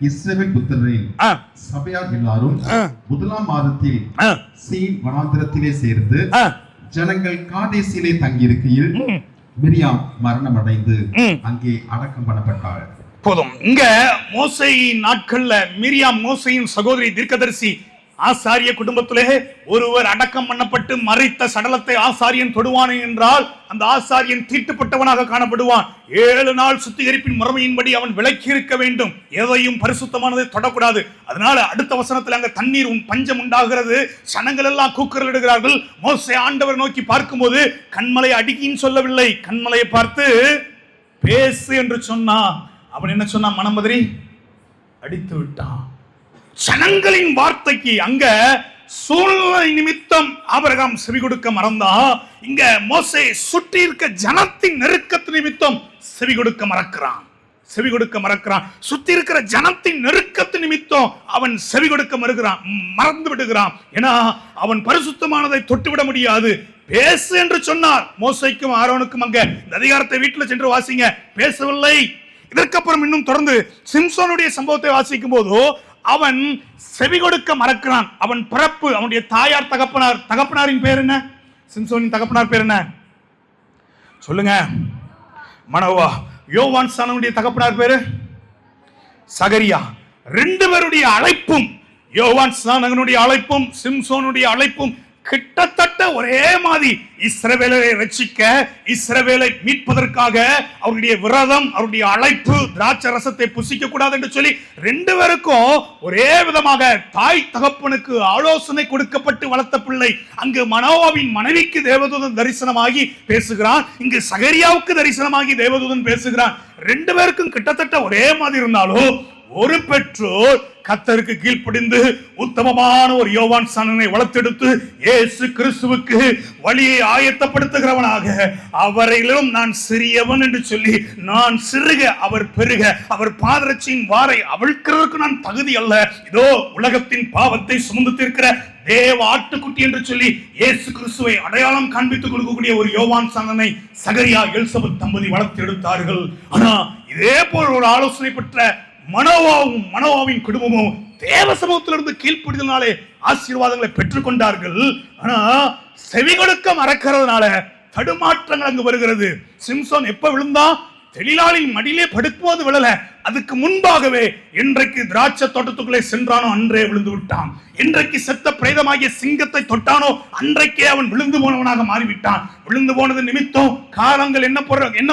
இஸ்ரவேல் புத்திரரின் சபையார் எல்லாரும் 1ஆம் மாதத்தில் சீன் வனாந்திரத்திலே சேர்ந்து ஜனங்கள் காதேசிலே தங்கியிருக்கையில் மிரியாம் மரணம் அடைந்து அங்கே அடக்கம் பண்ணப்பட்டாள். போதும். இங்க மோசேயின் நாட்கள்ல மிரியாம் மோசேயின் சகோதரி தீர்க்கதரிசி. ஆசாரிய குடும்பத்திலே ஒருவர் அடக்கம் பண்ணப்பட்டு மரித்த சடலத்தை ஆசாரியன் தொடுவான் என்றால் அந்த ஆசாரியன் தீட்டுப்பட்டவனாக காணப்படுவான். 7 நாள் சுத்திகரிப்பின் முறைமையின்படி அவன் விலக்கி இருக்க வேண்டும். எதையும் பரிசுத்தமானதை தொடக்கூடாது. அதனால அடுத்த வசனத்தில் அங்க தண்ணீர் பஞ்சம் உண்டாகிறது. சனங்கள் எல்லாம் கூக்குரலிடுகிறார்கள். மோசே ஆண்டவர் நோக்கி பார்க்கும்போது கண்மலை அடிக்கின்னு சொல்லவில்லை, கண்மலையை பார்த்து பேசு என்று சொன்னா. அவன் என்ன சொன்னா? மனமதிரி அடித்து விட்டான். ஜனங்களின் வார்த்தைக்கு அங்க சூழ்நிலை நிமித்தம் ஆபிரகாம் செவி கொடுக்க மறந்தா, இங்க மோசே சுற்றி இருக்க ஜனத்தின் நெருக்கத்து நிமித்தம் செவி கொடுக்க மறக்கிறான். செவி கொடுக்க மறக்கிறான். சுத்தி இருக்கிற ஜனத்தின் நெருக்கத்து நிமித்தம் அவன் செவி கொடுக்க மறந்து விடுகிறான். ஏன்னா அவன் பரிசுத்தமானதை தொட்டுவிட முடியாது. பேசு என்று சொன்னார். மோசேக்கும் ஆரோனுக்கும் அங்க இந்த அதிகாரத்தை வீட்டில் சென்று வாசிங்க. பேசவில்லை. இதற்கப்புறம் இன்னும் தொடர்ந்து சிம்சோனுடைய சம்பவத்தை வாசிக்கும் போது அவன் செவி கொடுக்க மறக்கிறான். அவன் பிறப்பு, அவனுடைய தாயார் தகப்பனாரின் பேர் என்ன? சிம்சோனின் தகப்பனார் பேர் என்ன சொல்லுங்க? மனோவா. யோவான் சானனுடைய தகப்பனார் பேரு சகரியா. 2 பேருடைய அழைப்பும், யோவான் சானனுடைய அழைப்பும் சிம்சோனுடைய அழைப்பும் கிட்டத்தட்ட ஒரே மாதிரி. இஸ்ரவேலை ரட்சிக்க, இஸ்ரவேலை மீட்பதற்காக அவருடைய விரதம், அவருடைய அழைப்பு, திராட்சை ரசத்தை புசிக்க கூடாது என்று சொல்லி 2 பேருக்கும் ஒரே விதமாக தாய் தகப்பனுக்கு ஆலோசனை கொடுக்கப்பட்டு வளர்த்த பிள்ளை. அங்கு மனோவாவின் மனைவிக்கு தேவதூதன் தரிசனமாகி பேசுகிறான். இங்கு சகரியாவுக்கு தரிசனமாகி தேவதூதன் பேசுகிறான். 2 பேருக்கும் கிட்டத்தட்ட ஒரே மாதிரி இருந்தாலும் ஒரு பெற்றோர் கர்த்தருக்கு கீழ்ப்படிந்து உத்தமமான ஒரு யோவான் சானனை வளர்த்தெடுத்து இயேசு கிறிஸ்துவுக்கு வழியை ஆயத்தப்படுத்துகிறவனாக, அவரையிலும் நான் சிறியவன் என்று சொல்லி நான் சிறுக அவர் பெருக, அவர் பாதரட்சியின் வாரை அவிழ்க்கிறதுக்கு நான் தகுதி அல்ல, இதோ உலகத்தின் பாவத்தை சுமந்து தீர்க்கிற தேவ ஆட்டுக்குட்டி என்று சொல்லி இயேசு கிறிஸ்துவை அடையாளம் காண்பித்துக் கொடுக்கக்கூடிய ஒரு யோவான் சானனை சகரியா எலிசபெத் தம்பதி வளர்த்து எடுத்தார்கள். ஆனா இதே போல் ஒரு ஆலோசனை பெற்ற மனோவாவின் குடும்பமும் தேவ சமூகத்திலிருந்து கீழ்ப்படிதனாலே ஆசீர்வாதங்களை பெற்றுக் கொண்டார்கள். ஆனா செவி கொடுக்க மறக்கிறதுனால தடுமாற்றங்கள் அங்கு வருகிறது. சிம்சோன் எப்ப விழுந்தான்? தெளிலாளின் மடியிலே படுக்கும்போது விழல, அதுக்கு முன்பாகவே என்றைக்கு திராட்சை தோட்டத்துக்குள்ளே சென்றானோ அன்றே விழுந்து விட்டான். என்றைக்கு செத்த பிரேதமாகிய சிங்கத்தை தொட்டானோ அன்றைக்கே அவன் விழுந்து போனவனாக மாறிவிட்டான். விழுந்து போனது நிமித்தம் காலங்கள் என்ன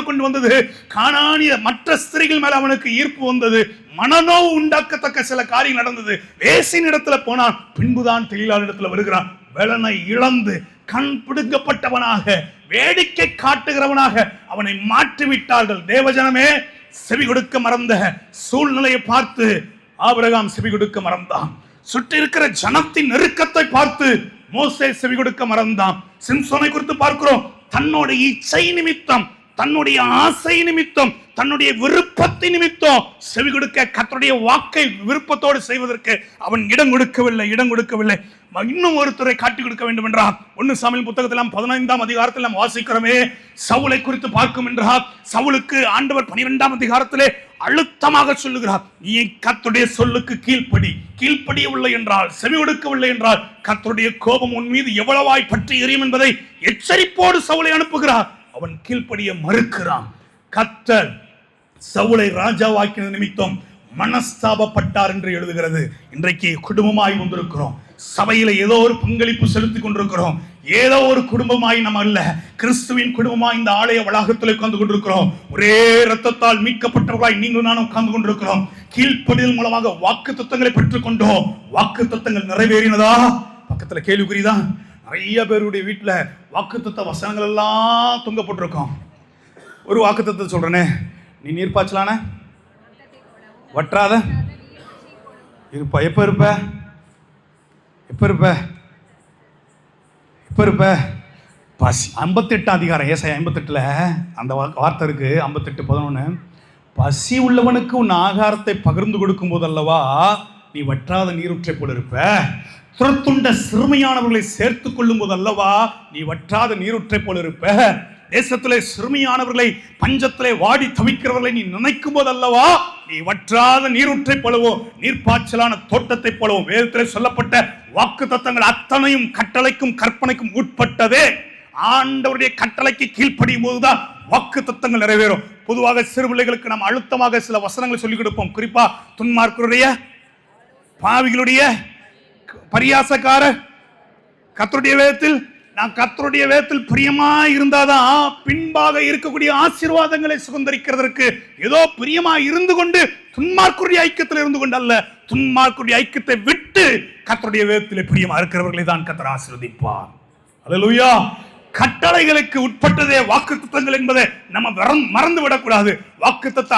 கொண்டு வந்தது? கானானிய மற்ற ஸ்திரீகள் மேல அவனுக்கு ஈர்ப்பு வந்தது. மனநோவு உண்டாக்கத்தக்க சில காரியம் நடந்தது. வேசின் இடத்துல போனான். பின்புதான் தெளிலாளர் இடத்துல வருகிறான். வெளனை இழந்து கண் பிடுங்கப்பட்டவனாக, வேடிக்கை காட்டுகிறவனாக அவனை மாற்றிவிட்டார்கள். தேவஜனமே, செவி கொடுக்க மறந்த சூழ்நிலையை பார்த்து ஆபிரகாம் செவி கொடுக்க மறந்தான். சுற்றி இருக்கிற ஜனத்தின் நெருக்கத்தை பார்த்து மோசே செவி கொடுக்க மறந்தான். சிம்சோனை குறித்து பார்க்கிறோம். தன்னுடைய இச்சை நிமித்தம், தன்னுடைய ஆசை நிமித்தம், தன்னுடைய விருப்பத்தை நிமித்தம் செவி கொடுக்க கர்த்தருடைய வாக்கை விருப்பத்தோடு செய்வதற்கு அவன் இடம் கொடுக்கவில்லை. இன்னும் ஒருத்தரை காட்டி கொடுக்க வேண்டும் என்றார். 1 சாமுவேல் புத்தகத்தில் 15ஆம் அதிகாரத்தில் நாம் வாசிக்கிறோமே, சவுலை குறித்து பார்க்கும் என்றார். சவுலுக்கு ஆண்டவர் 12ஆம் அதிகாரத்திலே அழுத்தமாக சொல்லுகிறார், நீ கர்த்தருடைய சொல்லுக்கு கீழ்ப்படியவில்லை என்றால், செவி கொடுக்கவில்லை என்றால் கர்த்தருடைய கோபம் உன் மீது எவ்வளவாய் பற்றி எரியும் என்பதை எச்சரிப்போடு சவுலை அனுப்புகிறார். அவன் கீழ்ப்படிய மறுக்கிறான். கர்த்தர் சவுலை ராஜாவாக்கின நிமித்தம் மனஸ்தாபப்பட்டார் என்று எழுதுகிறது. இன்றைக்கு குடும்பமாய் வந்திருக்கிறோம். சபையில ஏதோ ஒரு பங்களிப்பு செலுத்திக் கொண்டிருக்கிறோம். ஏதோ ஒரு குடும்பமாய் நம்ம அல்ல, கிறிஸ்துவின் குடும்பமாய் இந்த ஆலய வளாகத்தில் உட்கார்ந்து கொண்டிருக்கிறோம். ஒரே இரத்தத்தால் மீட்கப்பட்டவர்களாய் நீங்கள் நானும் உட்கார்ந்து கொண்டிருக்கிறோம். கீழ்ப்படிதல் மூலமாக வாக்கு தத்தங்களை பெற்றுக் கொண்டோம். வாக்கு தத்தங்கள் நிறைவேறினதா? பக்கத்துல கேள்விக்குறிதான். நிறைய பேருடைய வீட்டுல வாக்குத்தத்த வசனங்கள் எல்லாம் தொங்கப்பட்டிருக்கோம். ஒரு வாக்குத்தத்தை சொல்றேனே, நீ நீர்ப்பாய்ச்சலான வற்றாத இருப்ப. எப்ப இருப்ப பசி. 58 அதிகாரம் ஏசாயா 58 அந்த வார்த்தை இருக்கு. 58:11, பசி உள்ளவனுக்கு உன் ஆகாரத்தை பகிர்ந்து கொடுக்கும் போது அல்லவா நீ வற்றாத நீரூற்றை போல இருப்ப. துரத்துண்ட சிறுமையானவர்களை சேர்த்துக் கொள்ளும் போது அல்லவா நீ வற்றாத நீரூற்றை போல இருப்ப. தேசத்திலே சிறுமியானவர்களை, பஞ்சத்திலே வாடி தவிக்கிறவர்களை நீ நினைக்கும் போது அல்லவா நீ வற்றாத நீரூற்றை போலவோ நீர்ப்பாய்ச்சலான தோட்டத்தை போலவோ. வேதத்திலே சொல்லப்பட்ட வாக்கு தத்தங்கள் அத்தனையும் கட்டளைக்கும் கற்பனைக்கும் உட்பட்டதே. ஆண்டவருடைய கட்டளைக்கு கீழ்ப்படியும் போதுதான் வாக்கு தத்தங்கள் நிறைவேறும். பொதுவாக சிறு பிள்ளைகளுக்கு நாம் அழுத்தமாக சில வசனங்களை சொல்லிக் கொடுப்போம். குறிப்பா துன்மார்க்கருடைய, பாவிகளுடைய, பரியாசக்கார, கர்த்தருடைய வேதத்தில் பிரியமாய் இருந்தாதான் பின்பாக இருக்கக்கூடிய ஆசீர்வாதங்களை சுதந்திரிக்கிறதற்கு. ஏதோ பிரியமாய் இருந்து கொண்டு துன்மார்க்கருடைய ஐக்கியத்தில் இருந்து கொண்டு அல்ல, துன்மார்க்கருடைய ஐக்கியத்தை விட்டு கர்த்தருடைய வேதத்திலே பிரியமா இருக்கிறவர்களை தான் கர்த்தர் ஆசீர்வதிப்பார். அல்லேலூயா. கட்டளைகளுக்கு உட்பட்டதே வாக்குத்தத்தங்கள் என்பதை நம்ம மறந்து விடக்கூடாது. வாக்குத்தத்த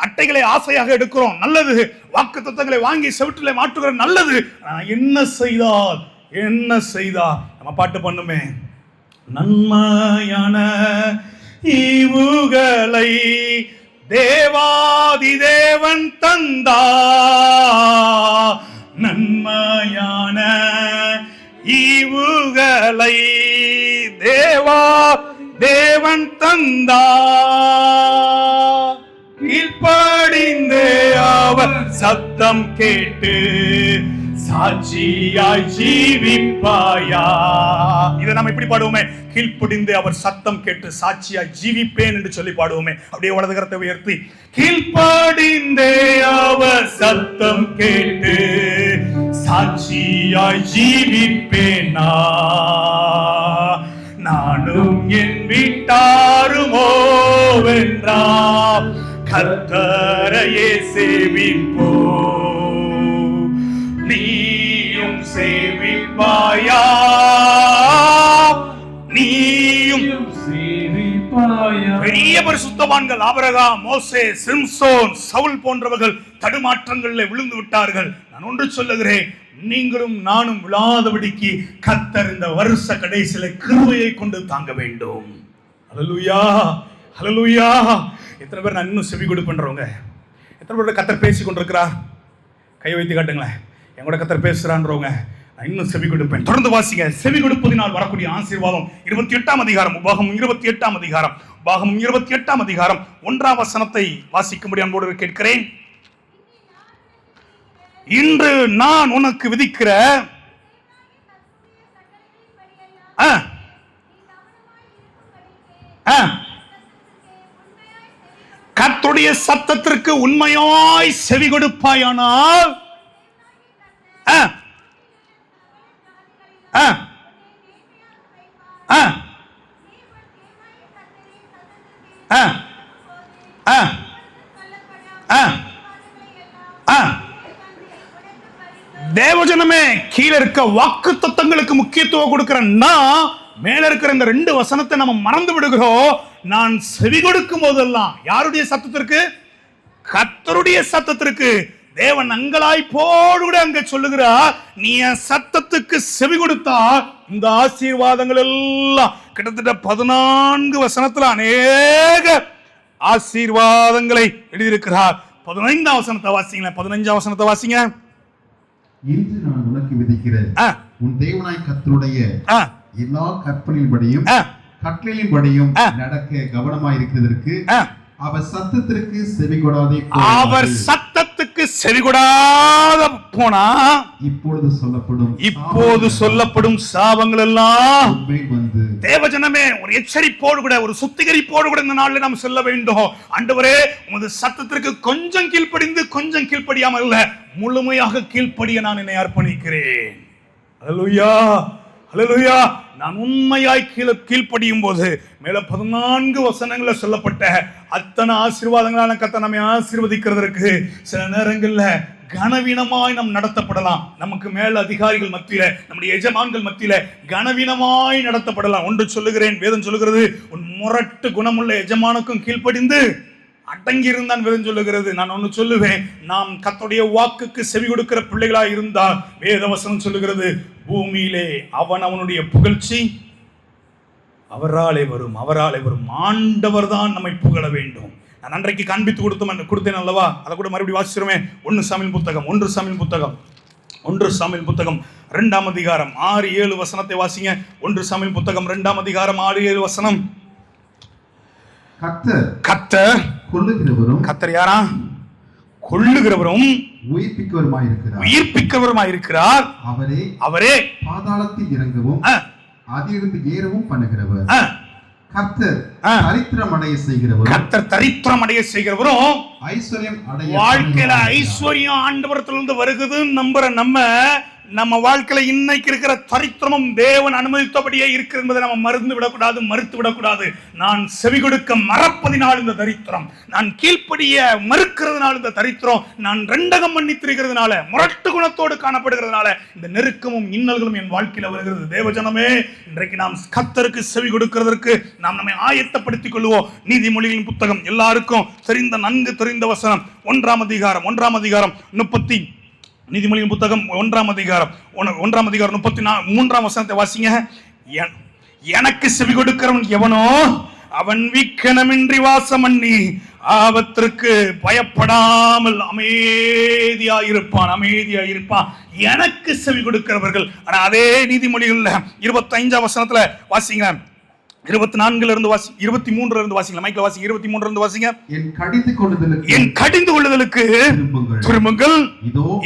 அட்டைகளை ஆசையாக எடுக்கிறோம், நல்லது. வாக்குத்தத்தங்களை வாங்கி செவிட்டிலே மாற்றுகிறோம், நல்லது. என்ன செய்தால் நம்ம பாட்டு பண்ணுமே, நன்மையான ஈவுகளை தேவாதி தேவன் தந்தா, நன்மையான ஈவுகளை தேவன் தந்தா, கீழ்ப்படிந்தே அவர் சத்தம் கேட்டு சாட்சியாய் ஜீவிப்பாயா. இதை நம்ம இப்படி பாடுவோமே, கீழ்ப்படிந்து அவர் சத்தம் கேட்டு சாட்சியாய் ஜீவிப்பேன் என்று சொல்லி பாடுவோமே. அப்படியே வலது கரத்தை உயர்த்தி, கீழ்ப்படிந்தே அவர் சத்தம் கேட்டு சாட்சியாய் ஜீவிப்பேனா, நானும் என் வீட்டாருமோ வென்றாம் கர்த்தரையே சேவிப்போ, நீயும் சேவிப்பாயா, நீயும் சேவிப்பாயா. பெரிய பரிசுத்தவான்கள் ஆபிரகாம், மோசே, சிம்சோன், சவுல் போன்றவர்கள் தடுமாற்றங்களில் விழுந்து விட்டார்கள். நான் ஒன்று சொல்லுகிறேன், நீங்களும் நானும் விழாதபடிக்கு கர்த்தர் இந்த வருஷ கடைசியில கிருபையை கொண்டு தாங்க வேண்டும். ஹல்லேலூயா, ஹல்லேலூயா. எத்தனை பேர் நான் இன்னும் செவி கொடுப்பேன்றவங்க? எத்தனை பேர் கர்த்தர் பேசி கொண்டிருக்கிறார்? கை வைத்து காட்டுங்களேன். எங்கூட கர்த்தர் பேசுறான்றவங்க, நான் இன்னும் செவி கொடுப்பேன். தொடர்ந்து வாசிங்க. செவி கொடுப்பதினால் வரக்கூடிய ஆசீர்வாதம் 28ஆம் அதிகாரம், உபாகமம் 28ஆம் அதிகாரம், உபாகமம் 28ஆம் அதிகாரம் 1ஆம் வசனத்தை வாசிக்கும்படி அன்போடு கேட்கிறேன். இன்று நான் உனக்கு விதிக்கிற கர்த்தருடைய சத்தத்திற்கு உண்மையாய் செவி கொடுப்பாயானால் தேவஜனமே, கீழே இருக்க வாக்கு தத்தங்களுக்கு முக்கியத்துவம் கொடுக்கிறேன்னா மேல இருக்கிற இந்த 2 வசனத்தை நம்ம மறந்து விடுகிறோம். நான் செவி கொடுக்கும் போதெல்லாம் யாருடைய சத்தத்திற்கு? கர்த்தருடைய சத்தத்திற்கு. தேவன் அங்கலாய்ப்போடு கூட அங்க சொல்லுகிறார், நீ என் சத்தத்துக்கு செவி கொடுத்தா இந்த ஆசீர்வாதங்கள் எல்லாம் கிட்டத்தட்ட 14 வசனத்துல அநேக ஆசீர்வாதங்களை எழுதியிருக்கிறார். 15ஆம் வசனத்தை வாசிங்க. 15ஆம் வசனத்தை வாசிங்க. இன்று நான் உனக்கு விதிக்கிற உன் தேவனாய் கர்த்தருடைய எல்லா கற்பனையின்படியும் கட்டளையின்படியும் நடக்க கவனமாயிருக்கிறதற்கு அவர் சத்தத்திற்கு செவிகொடாதே அவர் சத்தத்துக்கு செவிகொடாத போனா இப்போது சொல்லப்படும் சாபங்கள் எல்லாம் வந்து தேவஜனமே, ஒரு எச்சரிப்போடு கூட, ஒரு சுத்திகரிப்போடு கூட இந்த நாளில் நாம் சொல்ல வேண்டும். ஆண்டவரே, உமது சத்தத்திற்கு கொஞ்சம் கீழ்ப்படிந்து கொஞ்சம் கீழ்ப்படியாமல் இல்ல, முழுமையாக கீழ்ப்படிய நான் என்னை அர்ப்பணிக்கிறேன். அல்லேலூயா, அல்லேலூயா. நான் உண்மையாய் கீழ்ப்படியும் போது மேல 14 வசனங்கள்ல சொல்லப்பட்ட அத்தனை ஆசீர்வாதங்களான கர்த்தர் நம்மை ஆசீர்வதிக்கிறதற்கு சில நேரங்கள்ல கனவீனமாய் நாம் நடத்தப்படலாம். நமக்கு மேல அதிகாரிகள் மத்தியில, நம்முடைய எஜமான்கள் மத்தியில கனவீனமாய் நடத்தப்படலாம். ஒன்று சொல்லுகிறேன், வேதம் சொல்லுகிறது, உன் முரட்டு குணமுள்ள எஜமானுக்கும் கீழ்ப்படிந்து அடங்கி இருந்தான் வேதம் சொல்லுகிறது. நான் ஒன்னு சொல்லுவேன், நாம் கர்த்தருடைய வாக்குக்கு செவி கொடுக்கிற பிள்ளைகளா இருந்தால் வேதவசனம் சொல்லுகிறது, பூமியிலே அவனுடைய புகழ்ச்சி அவராலே வரும், அவராலே வரும். ஆண்டவர் தான் நம்மை புகழ வேண்டும். நான் அன்றைக்கு காண்பித்து கொடுத்தேன் அல்லவா, அதை கூட மறுபடியும் வாசிச்சிருமே. 1 சாமுவேல் புத்தகம் 1 சாமுவேல் புத்தகம் 2ஆம் அதிகாரம் 6-7 வசனத்தை வாசிங்க. 1 சாமுவேல் புத்தகம் 2ஆம் அதிகாரம் 6-7 வசனம். கர்த்தர் கொல்லுகிறவரும், கர்த்தர் யாரா? கொல்லுகிறவரும் உயிர்ப்பிக்கிறவருமாயிருக்கிறார். அவரே பாதாளத்தில் இறங்கவும் அதிலிருந்து ஏறவும் பண்ணுகிறவர். கர்த்தர் தரித்திரம் அடைய செய்கிறவரும் வாழ்க்கையில ஐஸ்வர்யம் ஆண்டவரத்திலிருந்து வருகுதுன்னு நம்புற நம்ம வாழ்க்கையில இன்னைக்கு இருக்கிற தரித்திரமும் தேவன் அனுமதித்தபடியே இருக்கு என்பதை நம்ம மறுத்து விடக்கூடாது. நான் செவி கொடுக்க மறப்பதினால் இந்த தரித்திரம், நான் கீழ்ப்படிய மறுக்கிறதுனால இந்த தரித்திரம், நான் ரெண்டகம் பண்ணி திரிகிறதுனால, முரட்டு குணத்தோடு காணப்படுகிறதுனால இந்த நெருக்கமும் இன்னல்களும் என் வாழ்க்கையில வருகிறது. தேவஜனமே, இன்றைக்கு நாம் கர்த்தருக்கு செவி கொடுக்கிறதற்கு நாம் நம்மை ஆயத்தப்படுத்திக் கொள்வோம். நீதிமொழிகளின் புத்தகம் எல்லாருக்கும் நன்கு தெரிந்த வசனம். 1ஆம் அதிகாரம் நீதிமொழியின் புத்தகம் 1ஆம் அதிகாரம் 33ஆம் வசனத்தை வாசிங்க. எனக்கு செவி கொடுக்கிறவன் எவனோ அவன் வீக்கணமின்றி வாசம் பண்ணி ஆபத்திற்கு பயப்படாமல் அமைதியாயிருப்பான். எனக்கு செவி கொடுக்கிறவர்கள். ஆனா அதே நீதிமொழிகள்ல 25ஆம் வசனத்துல வாசிங்க. 24 இருந்து 23 இருந்து வாசிங்க. மைக்ல வாசிங்க. 23 இருந்து வாசிங்க. என் கடிந்து கொள்ளுதலுக்கு திரும்புங்கள்.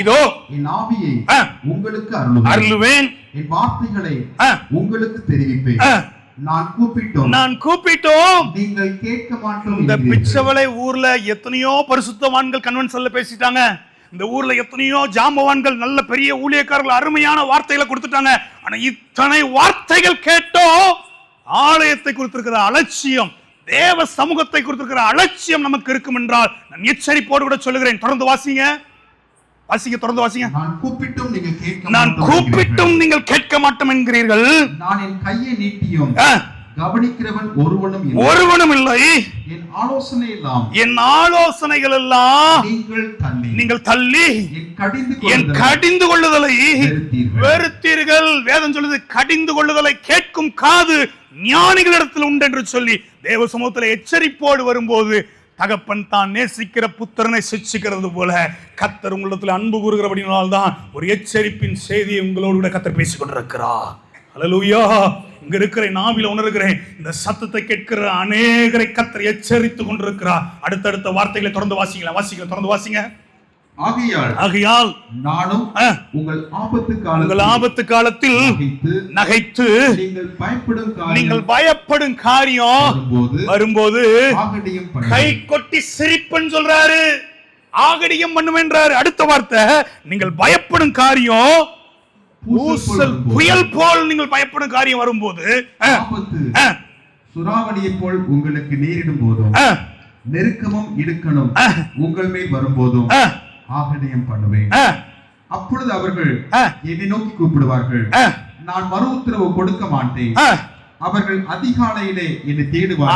இதோ என் ஆவியை உங்களுக்கு அருளுவேன். என் வார்த்தைகளை உங்களுக்கு தெரிவிப்பேன். நான் கூப்பிட்டோம் நீங்கள் கேட்க மாட்டோம். இந்த பிச்சவளை ஊர்ல எத்தனையோ பரிசுத்தவான்கள் கன்வென்ஷன்ல பேசிட்டாங்க. இந்த ஊர்ல எத்தனையோ ஜாம்பவான்கள், நல்ல பெரிய ஊழியக்காரர்கள் அருமையான வார்த்தைகளை கொடுத்துட்டாங்க. ஆனா இத்தனை வார்த்தைகள் கேட்டோம், ஆலயத்தை குறித்திருக்கிற அலட்சியம், தேவ சமூகத்தை குறித்திருக்கிற அலட்சியம் நமக்கு இருக்கும் என்றால் நான் எச்சரிப்போடு கூட சொல்லுகிறேன். தொடர்ந்து வாசிங்க. தொடர்ந்து வாசிங்க. நான் கூப்பிட்டும் நீங்கள் கேட்க மாட்டோம் என்கிறீர்கள். நான் என் கையை நீட்டியும் கவனிக்கிறவன் ஒருவனும் இல்லை. என் ஆலோசனைகள் எல்லாம் நீங்கள் தள்ளி என் கடிந்து கொள்ளுதலை வெறுத்தீர்கள். வேதம் சொல்லுது, கடிந்து கொள்ளுதலை கேட்கும் காது ஞானிகளிடத்தில் உண்டு என்று சொல்லி தேவ சமூகத்தில் எச்சரிப்போடு வரும்போது தகப்பன் தான் நேசிக்கிற புத்திரனை சிட்சிக்கிறது போல கர்த்தர் உங்களிடத்தில் அன்பு கூறுகிறபடினால்தான் ஒரு எச்சரிப்பின் செய்தியை உங்களோடு கூட கர்த்தர் பேசிக் கொண்டிருக்கிறார். அல்லேலூயா. இங்க இருக்கிற நாவில உணர்கிறேன், இந்த சத்தத்தை கேட்கிற அநேகரை கர்த்தர் எச்சரித்துக் கொண்டிருக்கிறார். அடுத்தடுத்த வார்த்தைகளை தொடர்ந்து வாசிக்கலாம். தொடர்ந்து வாசிங்க. ஆகையால் நானும் உங்கள் ஆபத்து காலத்தில் நகைத்து நீங்கள் பயப்படும் காரியம் வரும்போது கை கொட்டி சிரிப்புன்னு சொல்றாரு. ஆகடியம் பண்ணுமென்றாரு. அடுத்த வார்த்தை, நீங்கள் பயப்படும் காரியம் புயல் போல் நீங்கள் பயப்படும் காரியம் வரும்போது, சுறாவளியை போல் உங்களுக்கு நேரிடும் போதும் நெருக்கமும் இடுக்கணும் உங்கள் மேல் வரும்போதும் ஆகடியம் பண்ணுவேன். அப்பொழுது அவர்கள் என்னை நோக்கி கூப்பிடுவார்கள், நான் மறு உத்தரவு கொடுக்க மாட்டேன். அவர்கள் அதிகாலையிலே என்னை தேடுவார்கள்,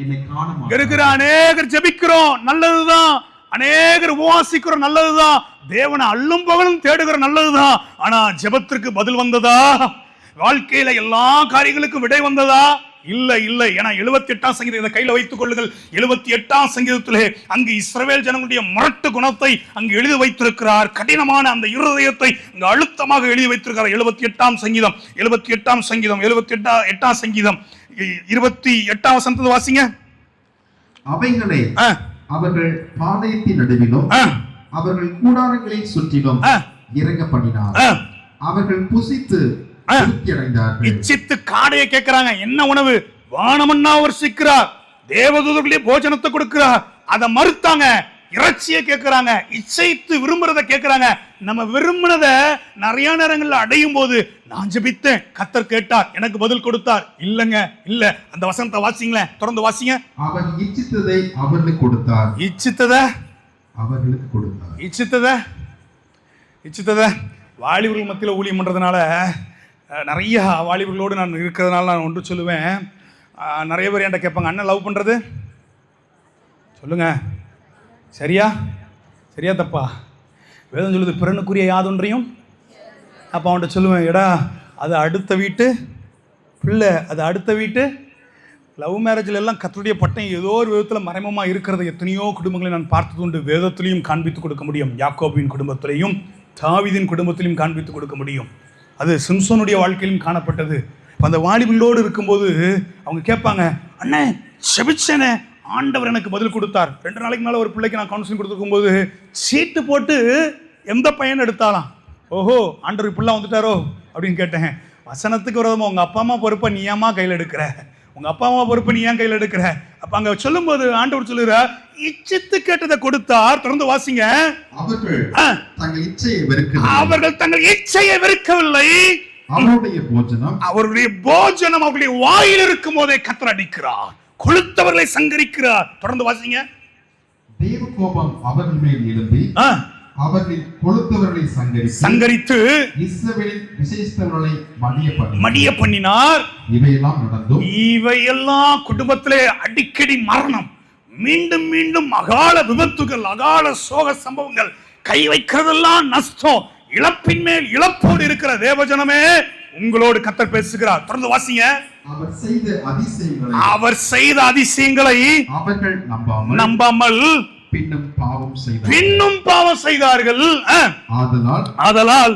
என்னை காண மாட்டார்கள். அநேகர் ஜெபிக்கிறோம், நல்லதுதான். அநேகர் உபவாசிக்கிறோம், நல்லதுதான். தேவனை அள்ளும் பகலும் தேடுகிற, நல்லதுதான். ஆனா ஜெபத்திற்கு பதில் வந்ததா? வாழ்க்கையில எல்லா காரியங்களுக்கும் விடை வந்ததா? இல்லை. ஏன்னா 78ஆம் சங்கீதத்தை கையில வைத்துக் கொள்ளுங்கள். 78ஆம் சங்கீதத்திலே அங்கு இஸ்ரவேல் ஜனங்களுடைய முரட்டு குணத்தை அங்கு எழுதி வைத்திருக்கிறார். கடினமான அந்த இருதயத்தை அங்கு அழுத்தமாக எழுதி வைத்திருக்கிறார். 78ஆம் சங்கீதம் 28ஆம் வசனத்தை வாசிங்க. அவைகளை அவர்கள் பாளையத்தின் நடுவிலும் அவர்கள் கூடாரங்களை சுற்றிலும் இறங்க பண்ணினார். அவர்கள் புசித்து இச்சித்து காடையை கேட்கிறாங்க, என்ன உணவு? வானமன்னா வருஷிக்கிறார், தேவதூதர்களே போஜனத்தை கொடுக்கிறார். அதை மறுத்தாங்க. இறைச்சியை கேட்கிறாங்க, இச்சைத்து விரும்புறத கேட்கிறாங்க. நம்ம விரும்பினத நிறைய நேரங்கள்ல அடையும் போது, நான் ஜெபித்தேன், கர்த்தர் கேட்டார், எனக்கு பதில் கொடுத்தார். இல்லங்க, இல்ல. அந்த வசனத்தை வாசிங்களேன், தொடர்ந்து வாசிங்க. அவர் இச்சித்ததை அவர்களுக்கு கொடுத்தார். இச்சித்தத வாலிபர்கள் மத்தியில் ஊழியம் பண்றதுனால, நிறைய வாலிபர்களோடு நான் இருக்கிறதுனால நான் ஒன்று சொல்லுவேன். நிறைய பேர் என்கிட்ட கேட்பாங்க, அண்ணன் லவ் பண்ணுறது சொல்லுங்க, சரியா தப்பா? வேதம் சொல்லுது, பிறனுக்குரிய யாதொன்றையும். அப்போ அவன்கிட்ட சொல்லுவேன், எடா அது அடுத்த வீட்டு பிள்ளை, அது அடுத்த வீட்டு. லவ் மேரேஜில் எல்லாம் கர்த்தருடைய பட்டம் ஏதோ ஒரு விதத்தில் மறைமுகமாக இருக்கிறது எத்தனையோ குடும்பங்களை நான் பார்த்தது உண்டு. வேதத்திலையும் காண்பித்து கொடுக்க முடியும், யாக்கோபின் குடும்பத்திலையும் தாவீதின் குடும்பத்திலையும் காண்பித்து கொடுக்க முடியும். அது சிம்சோனுடைய வாழ்க்கையிலும் காணப்பட்டது. அந்த வாலிபர்களோடு இருக்கும்போது அவங்க கேட்பாங்க, அண்ணே செபிச்சேனே, ஆண்டவர் எனக்கு பதில் கொடுத்தார். 2 நாளைக்கு மேலே ஒரு பிள்ளைக்கு நான் கவுன்சிலிங் கொடுத்துருக்கும் போது சீட்டு போட்டு எந்த பையன் எடுத்தாலாம். ஓஹோ, ஆண்டவர் இப்படிலாம் வந்துட்டாரோ அப்படின்னு கேட்டேன். வசனத்துக்கு விரோதமாக உங்கள் அப்பா அம்மா பொறுப்பை நீ ஏமா கையில் எடுக்கிற? உங்கள் அப்பா அம்மா பொறுப்பை நீ ஏன் கையில் எடுக்கிற? அப்போ அங்கே சொல்லும்போது ஆண்டவர் சொல்லுகிறார், இச்சித்து கேட்டதை கொடுத்தார். தொடர்ந்து வாசிங்க. அவர்கள் தங்கள் இச்சையை வெறுக்கவில்லை, அவருடைய போஜனம் அவருடைய வாயில் இருக்கும் போதே கர்த்தர் அடிக்கிறார், கொளுத்தவர்களை சங்கரிக்கிறார். தொடர்ந்து வாசிங்க. தேவ கோபம் அவர்கள் மேல் எழும்பி அவர்கள் கொளுத்தவர்களை சங்கரித்து இஸ்ரவேலின் விசேஷித்தவர்களை மடிய பண்ணினார். இவையெல்லாம் குடும்பத்திலே அடிக்கடி மரணம், மீண்டும் மீண்டும் அகால விபத்துகள், அகால சோக சம்பவங்கள், கை வைக்கிறதெல்லாம் நஷ்டம், இழப்பின் மேல் இழப்போடு இருக்கிற தேவஜனமே, உங்களோடு கர்த்தர் பேசுகிறார். தொடர்ந்து வாசிங்க. அவர் செய்த அதிசயங்களை அவர்கள் நம்பாமல் பின்னும் பாவம் செய்தார்கள். ஆதலால்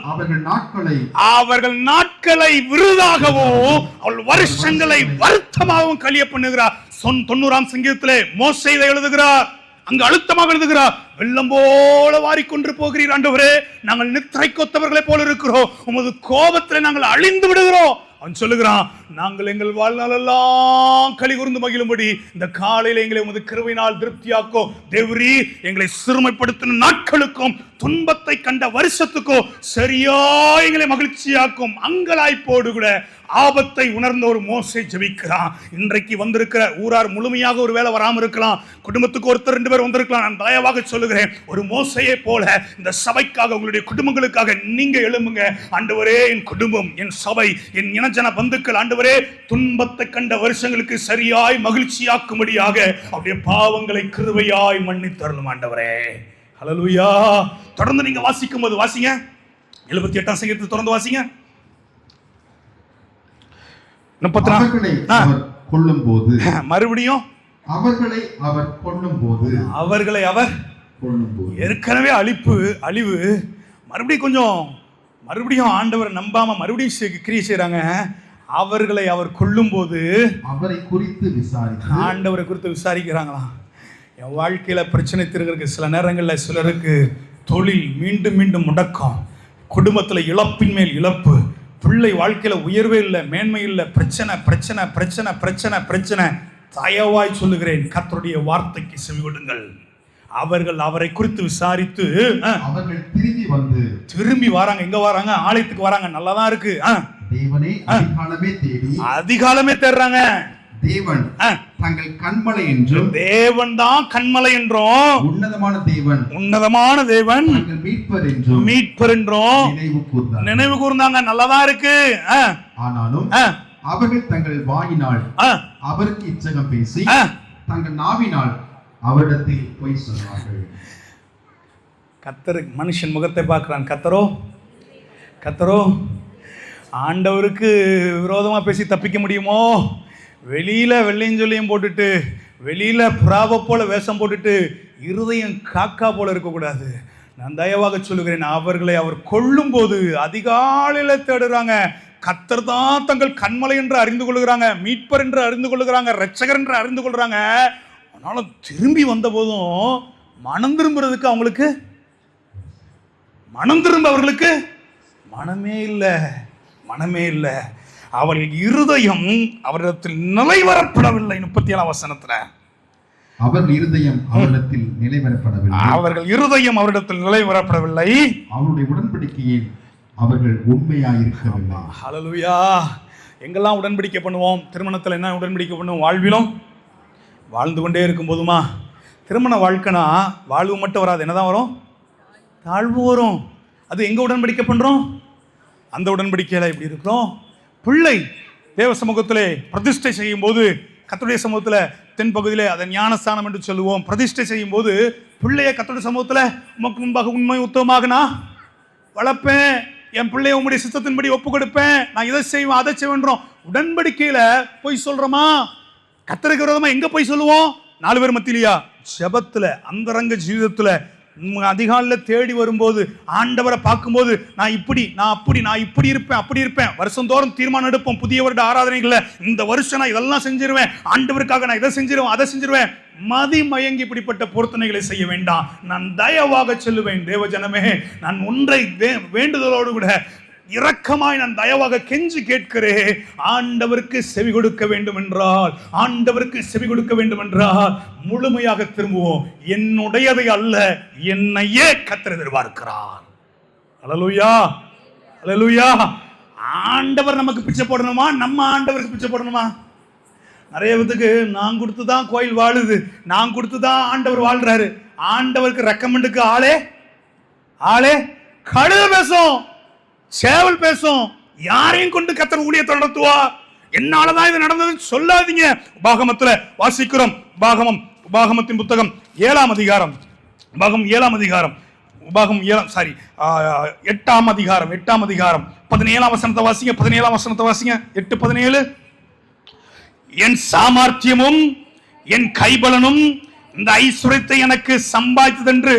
அவர்கள் நாட்களை விருதாகவும் அவள் வருஷங்களை வருத்தமாகவும் கழிய பண்ணுகிறார். 90ஆம் சங்கீதத்திலே மோசே இதை எழுதுகிறார். அங்கு அழுத்தமாக எழுதுகிறார், வெள்ளம் போல வாரிக்கொண்டு போகிறீர் ஆண்டவரே, நாங்கள் நித்திரை கொத்தவர்களை போல இருக்கிறோம், உமது கோபத்தில் நாங்கள் அழிந்து விடுகிறோம். அவன் சொல்லுகிறான், நாங்கள் எங்கள் வாழ்நாளெல்லாம் களி கூர்ந்து மகிழும்படி இந்த காலையில் எங்களை உமது கிருபையினால் திருப்தியாக்கோ. தேவரீ, எங்களை சிறுமைப்படுத்தின நாட்களுக்கும் துன்பத்தை கண்ட வருஷத்துக்கும் சரியா எங்களை மகிழ்ச்சியாக்கும். அங்கலாய்ப்போடு கூட ஆபத்தை உணர்ந்த ஒரு மோசே ஜெபிக்கிறான். இன்றைக்கு வந்திருக்கிற ஊரார் முழுமையாக ஒரு வேளை வராமல் இருக்கலாம், குடும்பத்துக்கு ஒருத்தர் 2 பேர் வந்திருக்கலாம். நான் தயவாக சொல்லுகிறேன், ஒரு மோசையை போல இந்த சபைக்காக, உங்களுடைய குடும்பங்களுக்காக நீங்க எழும்புங்க. ஆண்டவரே, என் குடும்பம், என் சபை, என் இனஜன பந்துக்கள், ஆண்டவரே, துன்பத்தை கண்ட வருஷங்களுக்கு சரியாய் மகிழ்ச்சியாக்கும்படியாக அவருடைய பாவங்களை கிருபையாய் மன்னித்தருளும் ஆண்டவரே. ஹல்லேலூயா. தொடர்ந்து நீங்க வாசிக்கும் போது வாசிங்க. 78ஆம் சங்கீதத்தை தொடர்ந்து வாசிங்க. 34 கொல்லும்போது மறுபடியும் அவர்களை அவர் கொல்லும்போது ஏற்கனவே அழிவு மறுபடியும் ஆண்டவர் நம்பாம மறுபடியும் கிரியை செய்றாங்க. அவர்களை அவர் கொல்லும்போது அவரை குறித்து ஆண்டவரை குறித்து விசாரிக்கிறாங்களாம். என் வாழ்க்கையில பிரச்சனை தீர்க்கிறதுக்கு சில நேரங்களில் சிலருக்கு தொழில் மீண்டும் மீண்டும் முடக்கம், குடும்பத்துல இழப்பின் மேல் இழப்பு, பிள்ளை வாழ்க்கையில உயர்வே இல்லை, மேன்மை இல்லை, பிரச்சனை பிரச்சனை பிரச்சனை பிரச்சனை பிரச்சனை. தயவாய் சொல்லுகிறேன், கர்த்தருடைய வார்த்தைக்கு செவிகொடுங்கள். அவர்கள் அவரை குறித்து விசாரித்து அவர்கள் திரும்பி வராங்க. எங்க வராங்க? ஆலயத்துக்கு வராங்க. நல்லாதான் இருக்கு. தேவனை அதிகாலமே தேடி அதிகாலமே தேடுறாங்க. தேவன் தங்கள் கண்மலை என்றும், தேவன் தான் கண்மலை என்றும், உன்னதமான தேவன் மீட்பர் என்றும் நினைவு கூர்ந்தாங்க. நல்லாதான் இருக்கு. ஆனாலும் அவர்கள் தங்கள் வாயினால் அவருக்கு இச்சகம் பேசி தங்கள் நாவினால் அவரிடத்தில் பொய் சொன்னார்கள். கர்த்தர் மனுஷன் முகத்தை பார்க்கிறான். கர்த்தரோ ஆண்டவருக்கு விரோதமா பேசி தப்பிக்க முடியுமோ? வெளியில வெள்ளையும் சொல்லியும் போட்டுட்டு, வெளியில புறாவை போல வேஷம் போட்டுட்டு, இருதயம் காக்கா போல இருக்கக்கூடாது. நான் தயவாக சொல்லுகிறேன், அவர்களை அவர் கொல்லும் போது அதிகாலையில தேடுறாங்க. கர்த்தர் தான் தங்கள் கண்மலை என்று அறிந்து கொள்ளுகிறாங்க, மீட்பர் என்று அறிந்து கொள்ளுகிறாங்க, இரட்சகர் என்று அறிந்து கொள்றாங்க. ஆனாலும் திரும்பி வந்த போதும் மனம் திரும்புறதுக்கு அவங்களுக்கு அவர்களுக்கு மனமே இல்லை. அவர்கள் இருதயம் அவரிடத்தில் நிலைவரப்படவில்லை. 37ஆம் வசனத்துல அவர்கள் இருதயம் அவரிடத்தில் நிலைவரப்படவில்லை. அவருடைய உடன்படிக்கையில் அவர்கள் உண்மையாயிருக்கவில்லை. ஹல்லேலூயா. எங்கெல்லாம் உடன்படிக்கை பண்ணுவோம்? திருமணத்தில் என்ன உடன்படிக்கை பண்ணுவோம்? வாழ்விலும் வாழ்ந்து கொண்டே இருக்கும் போதுமா. திருமண வாழ்க்கைனா வாழ்வு மட்டும் வராது, என்னதான் வரும்? தாழ்வு வரும். அது எங்க உடன்படிக்கை பண்றோம்? அந்த உடன்படிக்கையில எப்படி இருக்கிறோம்? பிள்ளை தேவ சமூகத்திலே பிரதிஷ்டை செய்யும் போது, கர்த்தருடைய சமூகத்தில் தென்பகுதியிலே அதை ஞானஸ்தானம் என்று சொல்லுவோம். பிரதிஷ்டை செய்யும் போது பிள்ளைய கர்த்தருடைய சமூகத்தில் உமக்கு முன்பாக உண்மை உத்தமமாக நான் வளர்ப்பேன், என் பிள்ளைய உங்களுடைய சித்தத்தின்படி ஒப்பு கொடுப்பேன், நான் இதை செய்வேன் அதை செய்வேன்றோம். உடன்படிக்கையில போய் சொல்றோமா? கர்த்தருக்கு விரோதமா எங்க போய் சொல்லுவோம்? 4 பேர் மத்தியிலையா? ஜெபத்துல, அந்தரங்க ஜீவிதத்துல, அதிகாலையில் தேடி வரும்போது, ஆண்டவரை பார்க்கும்போது, நான் இப்படி இருப்பேன் அப்படி இருப்பேன். வருஷந்தோறும் தீர்மானம் எடுப்போம். புதிய வருட ஆராதனைகள்ல இந்த வருஷம் நான் இதெல்லாம் செஞ்சிருவேன், ஆண்டவருக்காக நான் இதை செஞ்சிருவேன் அதை செஞ்சிருவேன். மதி மயங்கி இப்படிப்பட்ட பொருத்தனைகளை செய்ய வேண்டாம். நான் தயவாக சொல்லுவேன், தேவஜனமே, நான் ஒன்றை வேண்டுதலோடு கூட இரக்கமாய் நான் தயவாக கெஞ்சி கேட்கிறேன். ஆண்டவருக்கு செவி கொடுக்க வேண்டும் என்றால் முழுமையாக திரும்புவோம். என்னுடையதை அல்ல, என்னையே கர்த்தர் எதிர்பார்க்கிறார். அல்லேலூயா, அல்லேலூயா. ஆண்டவர் நமக்கு பிச்சை போடணுமா? நம்ம ஆண்டவருக்கு பிச்சை போடணுமா? நிறைய பேருக்கு நான் கொடுத்துதான் கோயில் வாழுது, நான் கொடுத்துதான் ஆண்டவர் வாழ்றாரு. ஆண்டவருக்கு ரெக்கமெண்டுக்கு ஆளே கழுத பேசும், சேவல் பேசும். யாரையும் கொண்டு கர்த்தர் ஊழியத்தை நடத்துவா? என்னாலதான் இது நடந்ததுன்னு சொல்லாதீங்க. உபாகமத்துல வாசிக்கிறோம். உபாகமத்தின் புத்தகம் 7ஆம் அதிகாரம், உபாகம் 7ஆம் அதிகாரம், உபாகம் 8ஆம் அதிகாரம் 17ஆம் வசனத்தை வாசிங்க. 17ஆம் வசனத்தை வாசிங்க. 8:17. என் சாமர்த்தியமும் என் கைபலனும் இந்த ஐஸ்வர்யத்தை எனக்கு சம்பாதித்ததென்று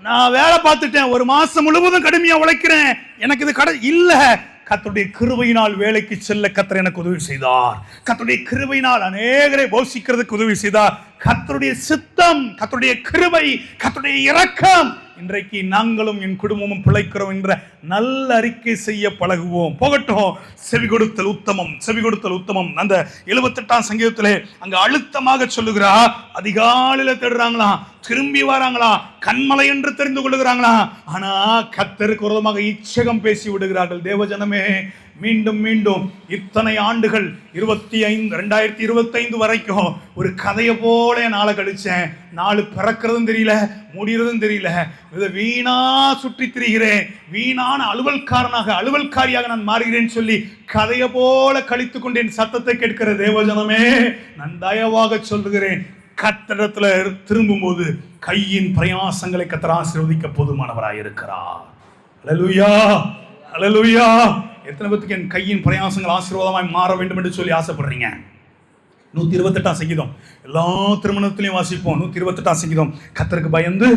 நான் வேலை பார்த்துட்டேன், ஒரு மாசம் முழுவதும் கடுமையா உழைக்கிறேன், எனக்கு இது இல்ல. கர்த்தருடைய கிருபையினால் வேலைக்கு செல்ல கர்த்தர் எனக்கு உதவி செய்தார். கர்த்தருடைய கிருபையினால் அநேகரை போஷிக்கிறதுக்கு உதவி செய்தார். கர்த்தருடைய சித்தம், கர்த்தருடைய கிருபை, கர்த்தருடைய இரக்கம். இன்றைக்கு நாங்களும் என் குடும்பமும் பிழைக்கிறோம் என்ற நல்ல அறிக்கை செய்ய பழகுவோம். போகட்டும். செவி கொடுத்தல் உத்தமம். அந்த 78ஆம் சங்கீதத்திலே அங்க அழுத்தமாக சொல்லுகிறா, அதிகாலையில தேடுறாங்களா, திரும்பி வராங்களா, கண்மலை என்று தெரிந்து கொள்ளுகிறாங்களா, ஆனா கர்த்தருக்கு விரோதமாக இச்சகம் பேசி விடுகிறார்கள். தேவஜனமே, மீண்டும் இத்தனை ஆண்டுகள் 2025 வரைக்கும் ஒரு கதையை போல நாளை கழிச்சேன். நாலு பிறக்கிறதும் தெரியல, முடிகிறதும் தெரியல. இதை வீணா சுற்றி திரிகிறேன், வீணான அலுவல்காரியாக நான் மாறுகிறேன் சொல்லி கதையை போல கழித்து கொண்டேன். சத்தத்தை கேட்கிற தேவஜனமே, நான் தயவாக சொல்லுகிறேன், கர்த்தரிடத்துல திரும்பும் போது கையின் பிரயாசங்களை கர்த்தர் ஆசீர்வதிக்க போதுமானவராய் இருக்கிறார். அல்லேலூயா, அல்லேலூயா. எத்தனை பேருக்கு என் கையின் பிரயாசங்கள் ஆசீர்வாதமாய் மாற வேண்டும் என்று சொல்லி ஆசைப்படுறீங்க? 128ஆம் சங்கீதம் எல்லா திருமணத்திலையும் வாசிப்போம். 128ஆம் சங்கீதம். கர்த்தருக்கு பயந்து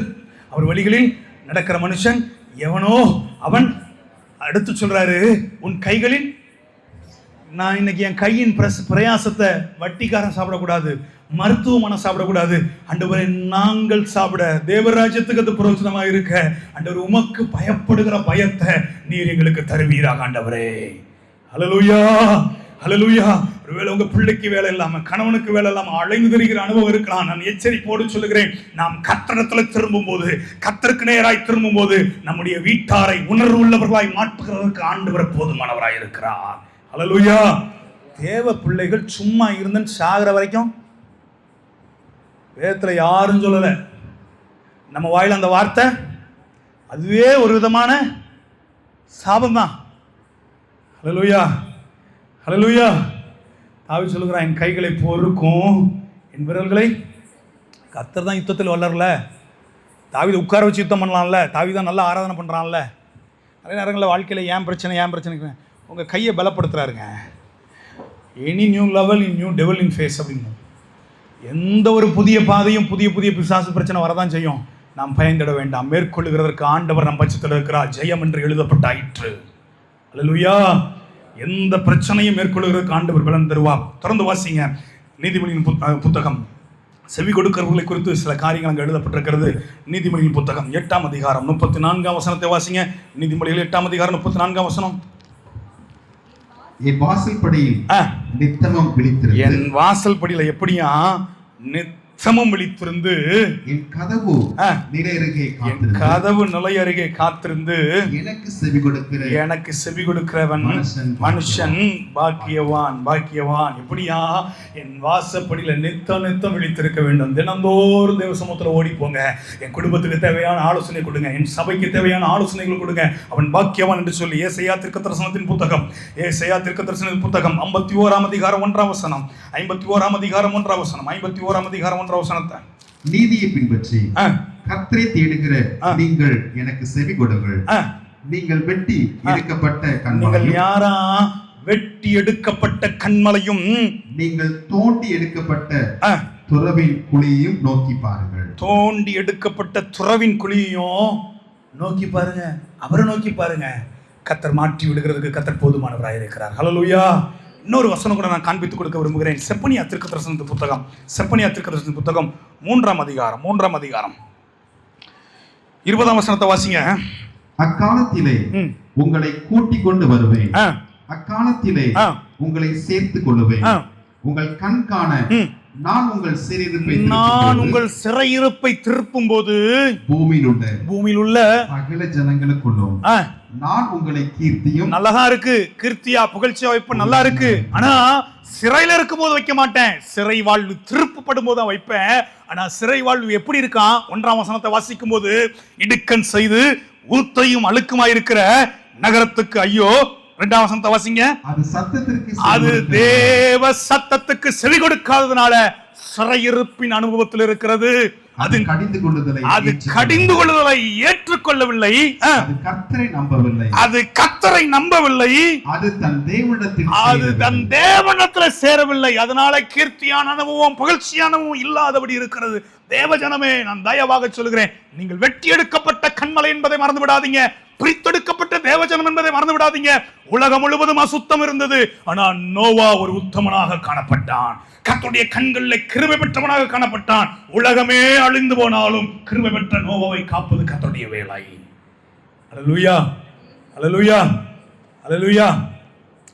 அவர் வழிகளில் நடக்கிற மனுஷன் எவனோ அவன். அடுத்து சொல்றாரு, உன் கைகளில் நான் இன்னைக்கு என் கையின் பிரயாசத்தை வட்டிக்காரன் சாப்பிடக்கூடாது, மருத்துவமனை சாப்பிடக்கூடாது. ஆண்டவரே, நாங்கள் சாப்பிட தேவராஜ்யத்துக்கு அது பிரயோஜனமா இருக்க ஆண்டவர் உமக்கு பயப்படுகிற பயத்தை நீர் எங்களுக்கு தருவீராக ஆண்டவரே. ஹல்லேலூயா, ஹல்லேலூயா. ஒருவேளை உங்க பிள்ளைக்கு வேலை இல்லாம, கணவனுக்கு வேலை இல்லாம அலைந்து திரிகிற அனுபவம் இருக்கலாம். நான் எச்சரிப்போடு சொல்லுகிறேன், நாம் கர்த்தரிடத்துல திரும்பும் போது, கர்த்தருக்கு நேராய் திரும்பும் போது நம்முடைய வீட்டாரை உணர்வு உள்ளவர்களாய் மாற்றுகிறதற்கு ஆண்டவர் போதுமானவராய் இருக்கிறார். ஹல்லேலூயா. தேவ பிள்ளைகள் சும்மா இருந்தன்னு சாகிற வரைக்கும் வேதத்துல யாரும் சொல்லல. நம்ம வாயில அந்த வார்த்தை அதுவே ஒரு விதமான சாபம்தான். ஹல்லேலூயா, ஹல்லேலூயா. தாவீது சொல்லுகிறான், என் கைகளை பொறுக்கும், என் விரல்களை. கர்த்தர் தான் யுத்தத்தில் வளரல. தாவீது உட்கார வச்சு யுத்தம் பண்ணலாம்ல. தாவீது தான் நல்லா ஆராதனை பண்ணுறான்ல. நிறைய நேரங்களில் வாழ்க்கையில் ஏன் பிரச்சனை உங்கள் கையை பலப்படுத்துறாருங்க. Any new level in new டெவல் இன் ஃபேஸ் அப்படின்னு. எந்த ஒரு புதிய பாதையும் புதிய புதிய பிசாசு பிரச்சனை வரதான் செய்யும். நாம் பயந்திட வேண்டாம். மேற்கொள்ளுகிறதற்கு ஆண்டவர் நம் பட்சத்தில் இருக்கிறார். ஜெயம் என்று எழுதப்பட்டாயிற்று. அல்லேலூயா. எந்த பிரச்சனையும் மேற்கொள்ளுகிறதுக்கு ஆண்டவர் பலன் தருவார். தொடர்ந்து வாசிங்க நீதிமொழியின் புத்தகம். செவி கொடுக்கிறவர்களை குறித்து சில காரியங்கள் அங்கே எழுதப்பட்டிருக்கிறது. நீதிமொழியின் புத்தகம் 8ஆம் அதிகாரம் 34ஆம் வசனத்தை வாசிங்க. நீதிமொழிகள் 8ஆம் அதிகாரம் 34ஆம் வசனம். என் வாசல் படியில் நித்தமும் விழித்திருந்து. என் வாசல் படியில எப்படியா நித்தமும் விழித்திருந்து. என் கதவு நிலை அருகே காத்திருந்து. கதவு நிலை அருகே காத்திருந்து எனக்கு செவி கொடுக்கிறவன் மனுஷன் பாக்கியவான், பாக்கியவான். எப்படியா? என் வாசப்படியில நித்தம் விழித்திருக்க வேண்டும். தினந்தோறும் தேவ சமூகத்துல ஓடி போங்க. என் குடும்பத்துக்கு தேவையான ஆலோசனை கொடுங்க, என் சபைக்கு தேவையான ஆலோசனைகள் கொடுங்க. அவன் பாக்கியவான் என்று சொல்லி ஏசாயா தீர்க்கதரிசனத்தின் புத்தகம் 51ஆம் அதிகாரம் 1ஆம் வசனம், 51ஆம் அதிகாரம் 1ஆம் வசனம், 51ஆம் அதிகாரம் 1ஆம் வசனத்தை. நீதியை பின்பற்றி கர்த்தரை தேடுகிற நீங்கள் எனக்கு செவி கொடுங்கள். நீங்கள் வெட்டி எடுக்கப்பட்ட கண்மலையும். யாரா வெட்டி எடுக்கப்பட்ட கண்மலையும், நீங்கள் தோண்டி எடுக்கப்பட்ட துறவின் குழியையும் நோக்கி பாருங்கள். தோண்டி எடுக்கப்பட்ட துறவின் குழியையும் நோக்கி பாருங்க. அவரை நோக்கி பாருங்க. கர்த்தர் மாற்றி விடுகிறதுக்கு கர்த்தர் போதுமானவராக இருக்கிறார். ஹல்லேலூயா. இன்னொரு வசனம் கூட நான் காண்பித்துக் கொடுக்க விரும்புகிறேன். செப்பனியா தீர்க்கதரிசனத்தின் புத்தகம், செப்பனியா தீர்க்கதரிசனத்தின் புத்தகம் 3ஆம் அதிகாரம் 20ஆம் வசனத்தை வாசிங்க. அக்காலத்திலே உங்களை கூட்டிக் கொண்டு வருவேன், அக்காலத்திலே உங்களை சேர்த்துக் கொள்ளுவேன். உங்கள் கண் காண நான் உங்கள் சிறையிருப்பை திருப்பும் போது பூமியில் உள்ள சகல ஜனங்களுக்குள்ளும் நான் உங்களை கீர்த்தியும். நல்லதா இருக்கு, கீர்த்தியா புகழ்ச்சியா வைப்பு நல்லா இருக்கு. ஆனா சிறையில இருக்கும் போது வைக்க மாட்டேன். சிறை வாழ்வு திருப்பப்படும் போது தான் வைப்பேன். ஆனா சிறை வாழ்வு எப்படி இருக்கான்? 1ஆம் வசனத்தை வாசிக்கும் போது, இடுக்கண் செய்து ஊத்தையும் அழுக்குமாயிருக்கிற நகரத்துக்கு ஐயோ. 2ஆம் வசனத்தை வாசிங்க. அது தேவ சத்தத்துக்கு செவி கொடுக்காததுனால சிறையிருப்பின் அனுபவத்தில் இருக்கிறது. அது கடிந்து கொள்ளுதலை ஏற்றுக்கொள்ளவில்லை. அது கர்த்தரை நம்பவில்லை. அது தன் தேவனிடத்தில் சேரவில்லை. அதனால கீர்த்தியான அனுபவம் புகழ்ச்சியான அனுபவம் இல்லாதபடி இருக்கிறது. தேவஜனமே, நான் தயவாக சொல்கிறேன், நீங்கள் வெட்டி எடுக்கப்பட்ட கண்மலை என்பதை மறந்து விடாதீங்க. பிரித்தெடுக்கப்பட்ட தேவஜனம் என்பதை மறந்து விடாதீங்க. உலகம் முழுவதும் அசுத்தம் இருந்தது. ஆனால் நோவா ஒரு உத்தமனாக காணப்பட்டான். கர்த்தருடைய கண்களில் கிருபை பெற்றவனாக காணப்பட்டான். உலகமே அழிந்து போனாலும் கிருபை பெற்ற நோவாவை காப்பது கர்த்தருடைய வேலை. அல்லேலூயா, அல்லேலூயா, அல்லேலூயா.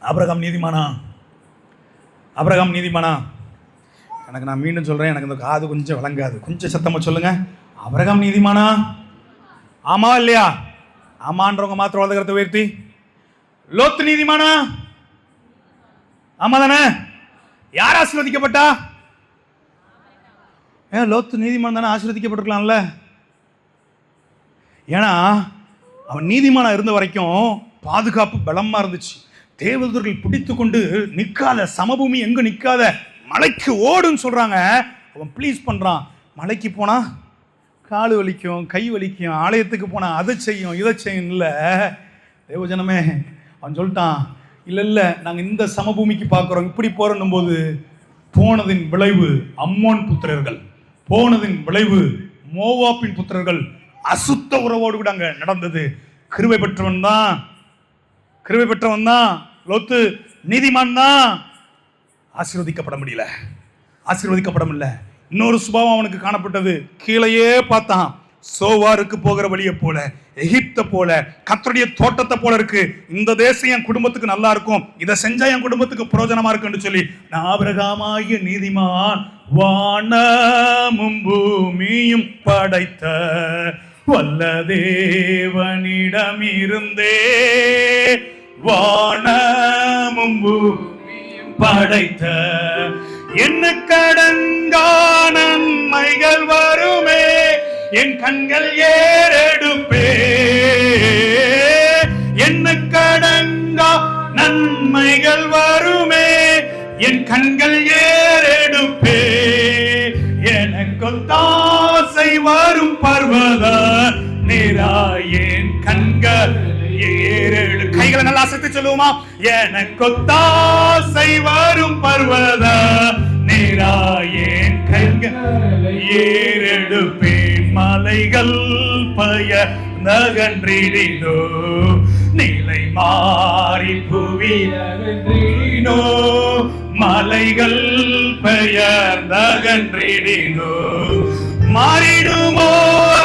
ஆபிரகாம் நீதிமானா? ஆபிரகாம் நீதிமானா? எனக்கு நான் மீண்டும் சொல்றேன், எனக்கு இந்த காது கொஞ்சம் விளங்காது. கொஞ்சம் சத்தமா சொல்லுங்க. ஆபிரகாம் நீதிமானா? ஆமா இல்லையா? ஆமான்றவங்க மாத்திரம் வலதுகரத்தை உயர்த்தி. லோத்து நீதிமானா? ஆமா தானே? யார் ஆசீர்வதிக்கப்பட்டா? லோத்து நீதிமான் தானே, ஆசீர்வதிக்கப்பட்டிருக்கலாம்ல. ஏன்னா அவன் நீதிமானா இருந்த வரைக்கும் பாதுகாப்பு பலமா இருந்துச்சு. தேவதூதர்கள் பிடித்து கொண்டு நிற்காத, சமபூமி எங்க நிற்காத, மலைக்கு ஓடுன்னு சொல்றாங்க. அவன் ப்ளீஸ் பண்றான். மலைக்கு போனா கால் வலிக்கும், கை வலிக்கும், ஆலயத்துக்கு போனா அதை செய்யும் இதை செய்யும். இல்லை தேவஜனமே, அவன் சொல்லிட்டான், இல்லை நாங்கள் இந்த சமபூமிக்கு பார்க்குறோம், இப்படி போறோம் போது போனதின் விளைவு அம்மோன் புத்திரர்கள், போனதின் விளைவு மோவாப்பின் புத்திரர்கள், அசுத்த உறவோடு கூட அங்கே நடந்தது. கிருபை பெற்றவன் தான் லோத்து. நீதிமான் தான் ஆசீர்வதிக்கப்பட முடியல, ஆசீர்வதிக்கப்பட முடியல. இன்னொரு சுபாவம் அவனுக்கு காணப்பட்டது. கீழையே பார்த்தான். சோவாருக்கு போகிற வழியை போல, எகிப்த போல, கர்த்தருடைய தோட்டத்தை போல இருக்கு. இந்த தேசம் என் குடும்பத்துக்கு நல்லா இருக்கும், இதை செஞ்சா என் குடும்பத்துக்கு பிரயோஜனமா இருக்குன்னு சொல்லி ஆபிரகாமாகிய நீதிமான் வானமும் பூமியும் படைத்த வல்ல தேவனிடம் இருந்தே வானமும் பூமியும் படைத்த என்ன கடங்கா நன்மைகள் வருமே என் கண்கள் ஏறெடுப்பே. என்ன கடங்கா நன்மைகள் வருமே என் கண்கள் ஏறெடுப்பே. எனக்கு தாசை வரும் பர்வத நிராயேன் கண்கள் ஏறெடு. கைகளை நல்லா அசைத்து சொல்லுவோமா? எனக்கு தாசை வரும் பர்வத நிராயேன் கண்கள் ஏறெடுப்பேன். மலைகள் பய நகன்றினோ நிலை மாறி புவி நகன்றினோ. மலைகள் பெயர் நகன்றினோ மாறிடுமோ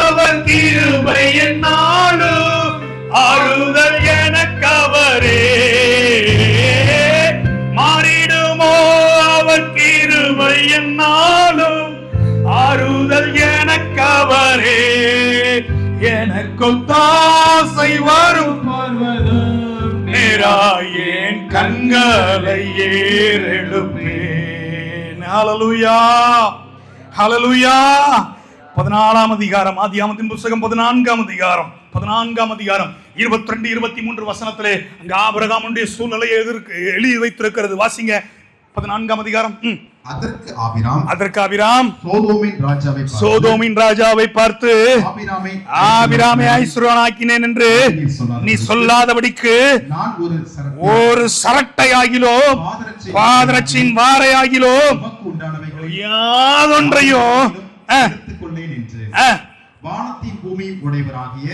அவர் கிருபை என்னாலும் ஆறுதல் எனக்கவரே. மாறிடுமோ அவர் கிருபை என்னாலும் ஆறுதல் எனக்கவரே. எனக்கு தாசை வரும் நேராயேன் கண்களை ஏறெடுப்பேன். ஹல்லேலூயா, ஹல்லேலூயா. 14ஆம் அதிகாரம், ஆதியாகமத்தின் புத்தகம் 14ஆம் அதிகாரம் 22, 23 வசனத்திலே அங்க ஆபிரகாமுடைய சூழ்நிலையை எழுதி வைத்திருக்கிறது. வாசிங்க 14ஆம் அதிகாரம். அதற்கு ஆபிராம் சோதோமின் ராஜாவை பார்த்து ஆபிராமை ஐஸ்வர்யனாக்கினேன் என்று நீ சொல்லாதபடிக்கு ஒரு சரட்டையாகிலோ பாதரட்சியின் வாரையாகிலோ யாதொன்றையோ வானத்தின் பூமி உடையவராகிய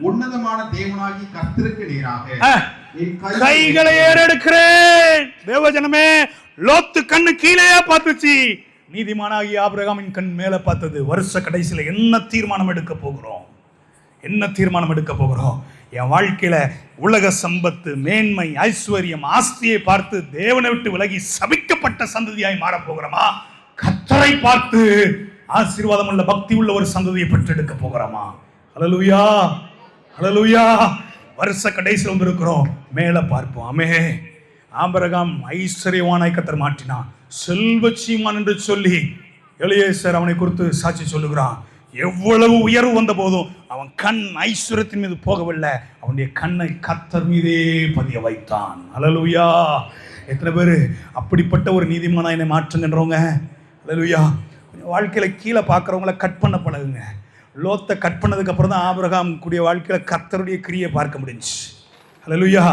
உன்னதமான தேவனாகி கர்த்தருக்கு நேராக கைகளை ஏறெடுக்கிறேன். தேவஜனமே, லோத்து கண்ணு கீழே பார்த்துச்சு, நீதிமானாகி ஆபிரகாமின் கண் மேல பார்த்தது. வருஷ கடைசியில என்ன தீர்மானம் எடுக்க போகிறோம்? என்ன தீர்மானம் எடுக்க போகிறோம்? என் வாழ்க்கையில உலக சம்பத்து, மேன்மை, ஐஸ்வர்யம், ஆஸ்தியை பார்த்து தேவனை விட்டு விலகி சபிக்கப்பட்ட சந்ததியாய் மாற போகிறோமா? கர்த்தரை பார்த்து ஆசீர்வாதம் உள்ள பக்தி உள்ள ஒரு சந்ததியை பெற்றெடுக்க போகிறோமா? ஹல்லேலூயா, ஹல்லேலூயா. வருஷ கடைசியில் வந்திருக்கிறோம், மேல பார்ப்போம். ஆமே. ஆபிரகாம் ஐஸ்வர்யவானாய் கர்த்தர் மாற்றினான், செல்வச்சீமான் என்று சொல்லி எலியேசர் அவனை குறித்து சாட்சி சொல்லுகிறான். எவ்வளவு உயர்வு வந்த போதும் அவன் கண் ஐஸ்வர்யத்தின் மீது போகவில்லை, அவனுடைய கண்ணை கர்த்தர் மீதே பதிய வைத்தான். ஹல்லேலூயா. எத்தனை பேர் அப்படிப்பட்ட ஒரு நீதிமானாய் என்னை மாற்றுங்கன்றவங்க? ஹல்லேலூயா. வாழ்க்கையில கீழே பார்க்குறவங்கள கட் பண்ண பழகுங்க. லோத்தை கட் பண்ணதுக்கு அப்புறம் தான் ஆபிரகாம் கூடிய வாழ்க்கையில கர்த்தருடைய கிரியை பார்க்க முடிஞ்சு. ஹல்லேலூயா.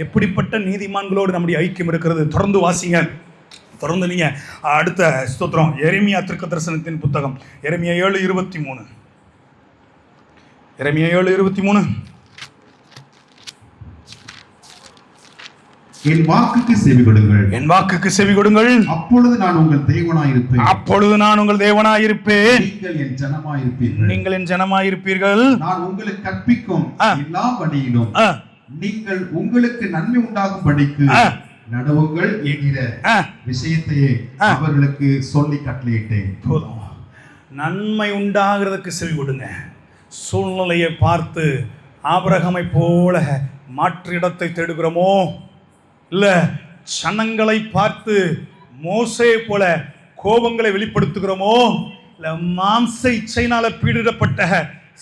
எப்படிப்பட்ட நீதிமான்களோடு நம்முடைய ஐக்கியம் இருக்கிறது? தொடர்ந்து வாசிங்க, தொடர்ந்து நீங்க அடுத்த ஸ்தோத்திரம் எரேமியா தீர்க்கதரிசனத்தின் புத்தகம் எரேமியா 7:23. எரேமியா 7:23. என் வாக்குக்கு செவி கொடுங்கள், என் வாக்குக்கு செவி கொடுங்கள், அப்பொழுது நான் உங்கள் தேவனாயிருப்பேன், அப்பொழுது நான் உங்கள் தேவனாயிருப்பேன், நீங்கள் என் ஜனமாயிருப்பீர்கள், நீங்கள் என் ஜனமாயிருப்பீர்கள். நான் உங்களுக்கு கற்பிக்கும் எல்லா வழியிலும் நீங்கள் உங்களுக்கு நன்மை உண்டாகும் படிக்கு நடவுங்கள் என்கிற விஷயத்தையே அவர்களுக்கு சொல்லி கட்டளையிட்டேன். போதும். நன்மை உண்டாகிறதுக்கு செவி கொடுங்க. சூழ்நிலையை பார்த்து ஆபிரகாமை போல மாற்று இடத்தை தேடுகிறோமோ, இல்ல சனங்களை பார்த்து மோசே போல கோபங்களை வெளிப்படுத்துகிறோமோ, இல்ல மாம்ச இச்சையினால பீடிடப்பட்ட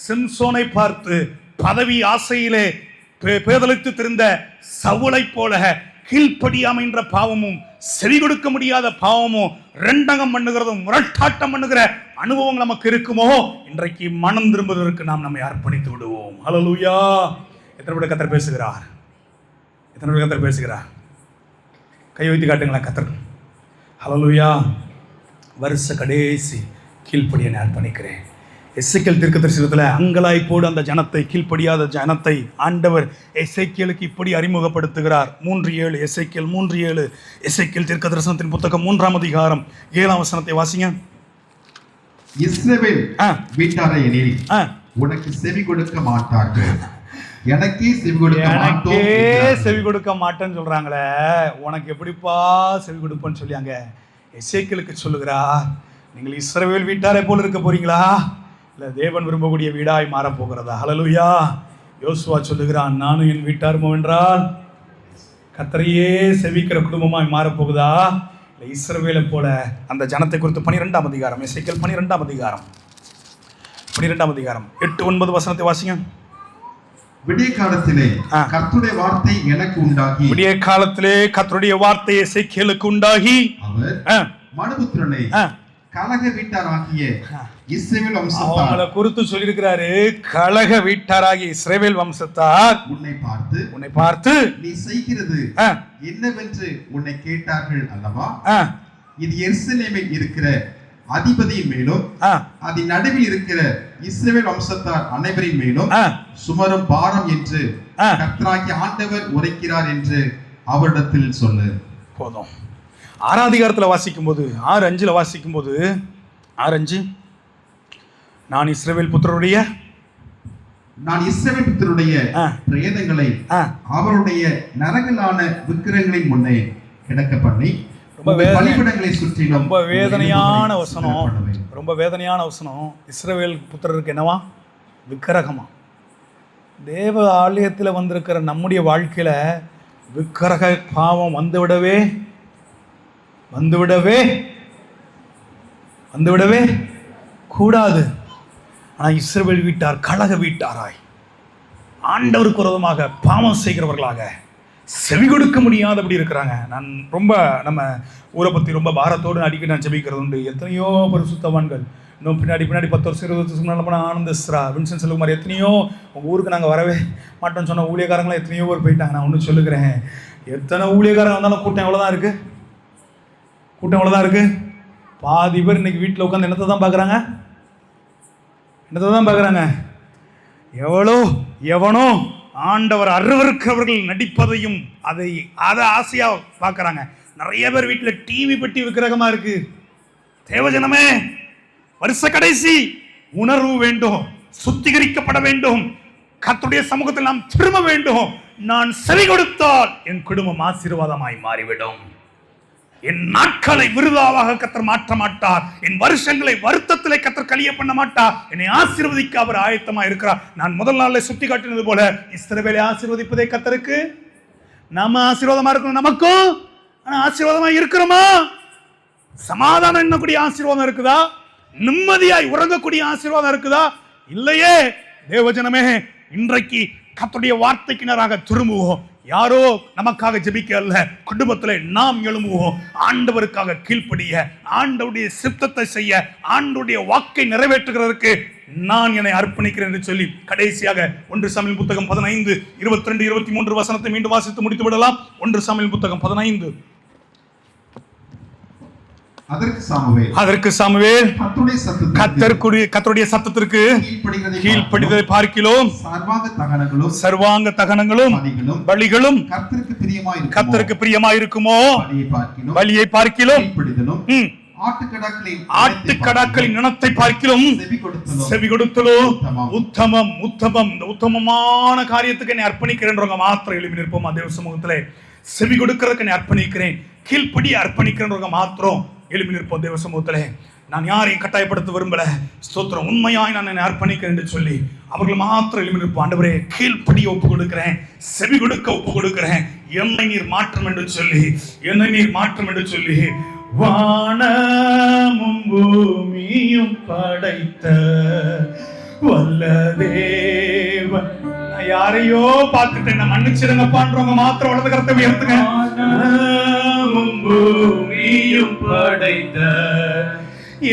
சிம்சோனை பார்த்து பதவி ஆசையிலே பேதலித்து திரிந்த சவுலை போல கீழ்ப்படியாமை என்ற பாவமும் செவி கொடுக்க முடியாத பாவமும் ரெண்டகம் பண்ணுகிறதும் முரட்டாட்டம் பண்ணுகிற அனுபவம் நமக்கு இருக்குமோ, இன்றைக்கு மனம் திரும்புவதற்கு நாம் நம்மை அர்ப்பணித்து விடுவோம். ஹல்லேலூயா. எத்தனை பேர் கர்த்தர் பேசுகிறார்? எத்தனை பேர் கர்த்தர் பேசுகிறார்? கை வைத்து காட்டுங்களா கர்த்தர். ஹல்லேலூயா. வருஷ கடைசி கீழ்ப்படியை நான் அர்ப்பணிக்கிறேன். எசேக்கியேல் தீர்க்கதரிசனத்துல அங்கலாய்ப்போடு அந்த ஜனத்தை, கீழ்ப்படியாத ஜனத்தை ஆண்டவர் எசேக்கியேலுக்கு இப்படி அறிமுகப்படுத்துகிறார். 3:7 எசேக்கியேல் 3:7 எசேக்கியேல் தீர்க்கதரிசனத்தின் புத்தகம் 3ஆம் அதிகாரம் 7ஆம் வசனத்தை வாசிங்க. இஸ்ரவேல் வீட்டாரை எனில் உனக்கு செவி கொடுக்க மாட்டார்கள், எனக்கே செவி கொடுக்க மாட்டோம், செவி கொடுக்க மாட்டேன்னு சொல்றாங்களே, உனக்கு எப்படிப்பா செவி கொடுப்பேன்னு சொல்லி அங்க எசேக்கியேலுக்கு சொல்லுகிறார். நீங்கள் இஸ்ரவேல் வீட்டாரை போல இருக்க போறீங்களா, இல்ல தேவன் விரும்பக்கூடிய வீடாய் மாற போகிறதா? ஹல்லேலூயா. யோசுவா சொல்லுகிறான், நானும் என் வீட்டாருமோ என்றால் கர்த்தரையே செவிக்கிற குடும்பமாய் மாறப்போகுதா, இல்லை இஸ்ரவேலை போல அந்த ஜனத்தை குறித்து 12ஆம் அதிகாரம் எசேக்கியேல் 12ஆம் அதிகாரம் 8-9 வசனத்தை வாசிங்க. விடிய காலத்திலே கர்த்தருடைய வார்த்தை எனக்கு உண்டாகி, விடிய காலத்திலே கர்த்தருடைய வார்த்தை எசேக்கியேலுக்கு உண்டாகி, அவர் மனுபுத்திரனை கலக வீட்டாராகிய இஸ்ரவேல் வம்சத்தார், அவங்கள குறித்து சொல்லியிருக்கிறாரு, கலக வீட்டாராகிய இஸ்ரவேல் வம்சத்தார் உன்னை பார்த்து நீ செய்கிறது என்னவென்று உன்னை கேட்டார்கள் அல்லவா, இது எருசலேமில் இருக்கிற அதிபதியின் மேலும் அதன் நடுவில் இருக்கிற இஸ்ரவேல் வம்சத்தார் அனைவரின் மேலும் சுமரும் பாரம் என்று கர்த்தராகிய ஆண்டவர் உரைக்கிறார் என்று அவரிடத்தில் சொல்லு. போதும். 6ஆம் அதிகாரத்தில் வாசிக்கும் போது 6:5 வாசிக்கும் போது 6:5 நான் இஸ்ரவேல் புத்திரருடைய பிரேதங்களை அவருடைய நரகலான விக்கிரகங்களின் முன்னே கிடக்க பண்ணி பலிபீடங்களை சுற்றிலும். ரொம்ப வேதனையான வசனம், ரொம்ப வேதனையான வசனம். இஸ்ரவேல் புத்திரருக்கு என்னவா? விக்கிரகமா? தேவ ஆலயத்தில் வந்திருக்கிற நம்முடைய வாழ்க்கையில விக்கிரக பாவம் வந்துவிடவே கூடாது. ஆனால் இஸ்ரவேல் வீட்டார் கலக வீட்டாராய் ஆண்டவருக்கு விரோதமாக பாவம் செய்கிறவர்களாக செவி கொடுக்க முடியாதபடி இருக்கிறாங்க. நான் ரொம்ப நம்ம ஊரை பற்றி ரொம்ப பாரத்தோடு அடிக்கடி நான் ஜெபிக்கிறது உண்டு. எத்தனையோ பரிசுத்தவான்கள் இன்னும் பின்னாடி 10 வருஷம் 20 வருஷத்துக்கு முன்னால் போனால் ஆனந்தஸ்ரா, வின்சென்ட் செல்வகுமார், எத்தனையோ உங்கள் ஊருக்கு நாங்கள் வரவே மாட்டோம்னு சொன்ன ஊழியக்காரங்களாம் எத்தனையோ பேர் போயிட்டாங்க. நான் ஒன்று சொல்லுகிறேன், எத்தனை ஊழியக்காரங்க வந்தாலும் கூட்டம் எவ்வளோதான் இருக்குது. பாதி பேர் இன்னைக்கு வீட்டில் உட்காந்து என்னத்தை தான் பார்க்குறாங்க. எவனோ ஆண்டவர் அருவருக்கிறவர்கள் நடிப்பதையும் அதை ஆசையாக பார்க்குறாங்க. நிறைய பேர் வீட்டில் டிவி பெட்டி விக்கிரகமாக இருக்கு. தேவஜனமே, வருஷ கடைசி உணர்வு வேண்டும், சுத்திகரிக்கப்பட வேண்டும், கர்த்தருடைய சமூகத்தில் நாம் திரும்ப வேண்டும். நான் செவி கொடுத்தால் என் குடும்பம் ஆசீர்வாதமாய் மாறிவிடும். என் நாட்களை விருதாவாக கர்த்தர் மாற்ற மாட்டார். என் வருஷங்களை வருத்தத்திலே கர்த்தர் கழிய பண்ண மாட்டார். என்னை ஆசீர்வதிக்க அவர் ஆயத்தமா இருக்கிறார். நான் முதல் நாள்ல சுட்டி காட்டினது போல இஸ்ரவேலை ஆசீர்வதிப்பதே கர்த்தருக்கு. நாம ஆசீர்வாதமா இருக்கணும், நமக்கும். ஆனா ஆசீர்வாதமா இருக்கிறோமா? சமாதானம் என்னக்கூடிய ஆசீர்வாதம் இருக்குதா? நிம்மதியாய் உறங்கக்கூடிய ஆசீர்வாதம் இருக்குதா? இல்லையே. தேவஜனமே, இன்றைக்கு கர்த்தருடைய வார்த்தைக்கு நேராக திரும்புவோம். யாரோ நமக்காக ஜெபிக்க அல்ல, குடும்பத்தில் நாம் எழும்புவோம். ஆண்டவருக்காக கீழ்ப்படிய, ஆண்டவருடைய சித்தத்தை செய்ய, ஆண்டவருடைய வாக்கை நிறைவேற்றுகிறதற்கு நான் என்னை அர்ப்பணிக்கிறேன் என்று சொல்லி கடைசியாக 1 சாமுவேல் புத்தகம் 15 22 23 வசனத்தை மீண்டும் வாசித்து முடித்து விடலாம். 1 சாமுவேல் புத்தகம் 15. அதற்கு சாமுவேல் கர்த்தருடைய சத்தத்திற்கு கீழ்ப்படிதலை பார்க்கிறோம். சர்வாங்க தகனங்களும் பலிகளும் கர்த்தருக்கு பிரியமாயிருக்குமோ பலியை பார்க்கிறோம். ஆட்டுக்கடாக்களின் இனத்தை பார்க்கிறோம் செவி கொடுத்தலோ உத்தமம். இந்த உத்தமமான காரியத்துக்கு என்னை அர்ப்பணிக்கிறேன்றவங்க மாத்திரம் எழுப்பி நிற்போம். தேவ சமூகத்திலே செவி கொடுக்கிறதுக்கு என்னை அர்ப்பணிக்கிறேன், கீழ்ப்படி அர்ப்பணிக்கிறேன்றவங்க மாத்திரம் எழுப்பி நிற்போம். தேவ சமூகத்திலே நான் யாரையும் கட்டாயப்படுத்த விரும்பல. ஸ்தோத்திரம். உண்மையாய் நான் என்னை அர்ப்பணிக்கிறேன் என்று சொல்லி அவர்கள் மாத்திரம் எழுப்பி நிற்போம். ஆண்டவரே, கீழ்ப்படிய ஒப்பு கொடுக்கிறேன், செவி கொடுக்க ஒப்பு கொடுக்கிறேன். என்னை நீர் மாற்றம் என்று சொல்லி வானமும் பூமியும் படைத்த வல்ல தேவன். நான் யாரையோ பார்த்துட்டேன், நான் மன்னிச்சிருங்கப்பான்றவங்க மாத்திரம் வலது கரத்தை உயர்த்துங்க. வானமும் பூமியும் படைத்த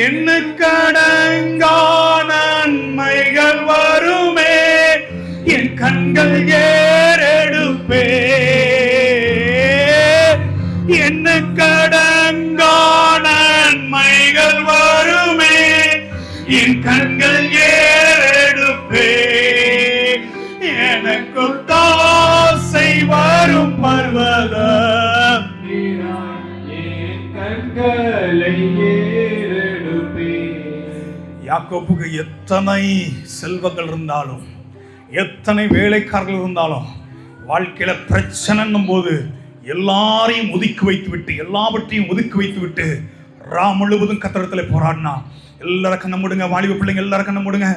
எண்ணுக்கடங்கான நன்மைகள் வருமே, என் கண்கள் ஏறெடுப்பே. எண்ணுக்கடங்கான நன்மைகள் வருமே, என் கண்கள் கரங்களை ஏறெடுப்பே. யாக்கோப்புக்கு எத்தனை செல்வங்கள் இருந்தாலும், எத்தனை வேலைக்காரர்கள் இருந்தாலும், வாழ்க்கையில பிரச்சனைன்னும் போது எல்லாரையும் ஒதுக்கி வைத்து விட்டு, எல்லாவற்றையும் ஒதுக்கி வைத்து விட்டு முழுவதும் கர்த்தரிடத்தில் போராடினா. எல்லாரும் கண்ணை மூடுங்க, வாலிப பிள்ளைங்க எல்லாரும் கண்ணை மூடுங்க,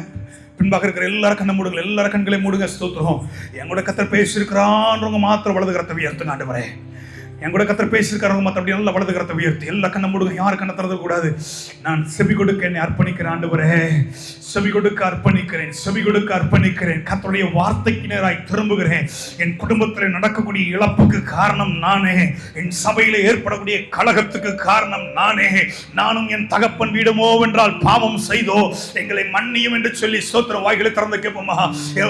பின்பாக இருக்கிற எல்லாரும் கண்ணை மூடுங்க, எல்லாரும் கண்களை மூடுங்க. ஸ்தோத்திரம். என் கூட கர்த்தர் பேசியிருக்கிறான்றவங்க மாத்திரம் வலது கரத்தை உயர்த்துங்க. ஆண்டவரே, என் கூட கர்த்தர் பேசியிருக்காரவங்க மாத்திரம் அப்படி நல்லா வலது கரத்தை உயர்த்தி எல்லா கண்ணை மூடுங்க. யாரும் கண்ணை திறந்து கூடாது. நான் செவி கொடுக்க என்னை அர்ப்பணிக்கிறேன். ஆண்டவரே, செவி கொடுக்க அர்ப்பணிக்கிறேன், செவி கொடுக்க அர்ப்பணிக்கிறேன். கர்த்தருடைய வார்த்தைக்கு நேராய் திரும்புகிறேன். என் குடும்பத்தில் நடக்கக்கூடிய இழப்புக்கு காரணம் நானே, என் சபையில ஏற்படக்கூடிய கலகத்துக்கு காரணம் நானே. நானும் என் தகப்பன் வீடுமோ என்றால் பாவம் செய்தோ, எங்களை மன்னியும் என்று சொல்லி ஸ்தோத்திரம் வாய்களை திறந்து கேட்போமா?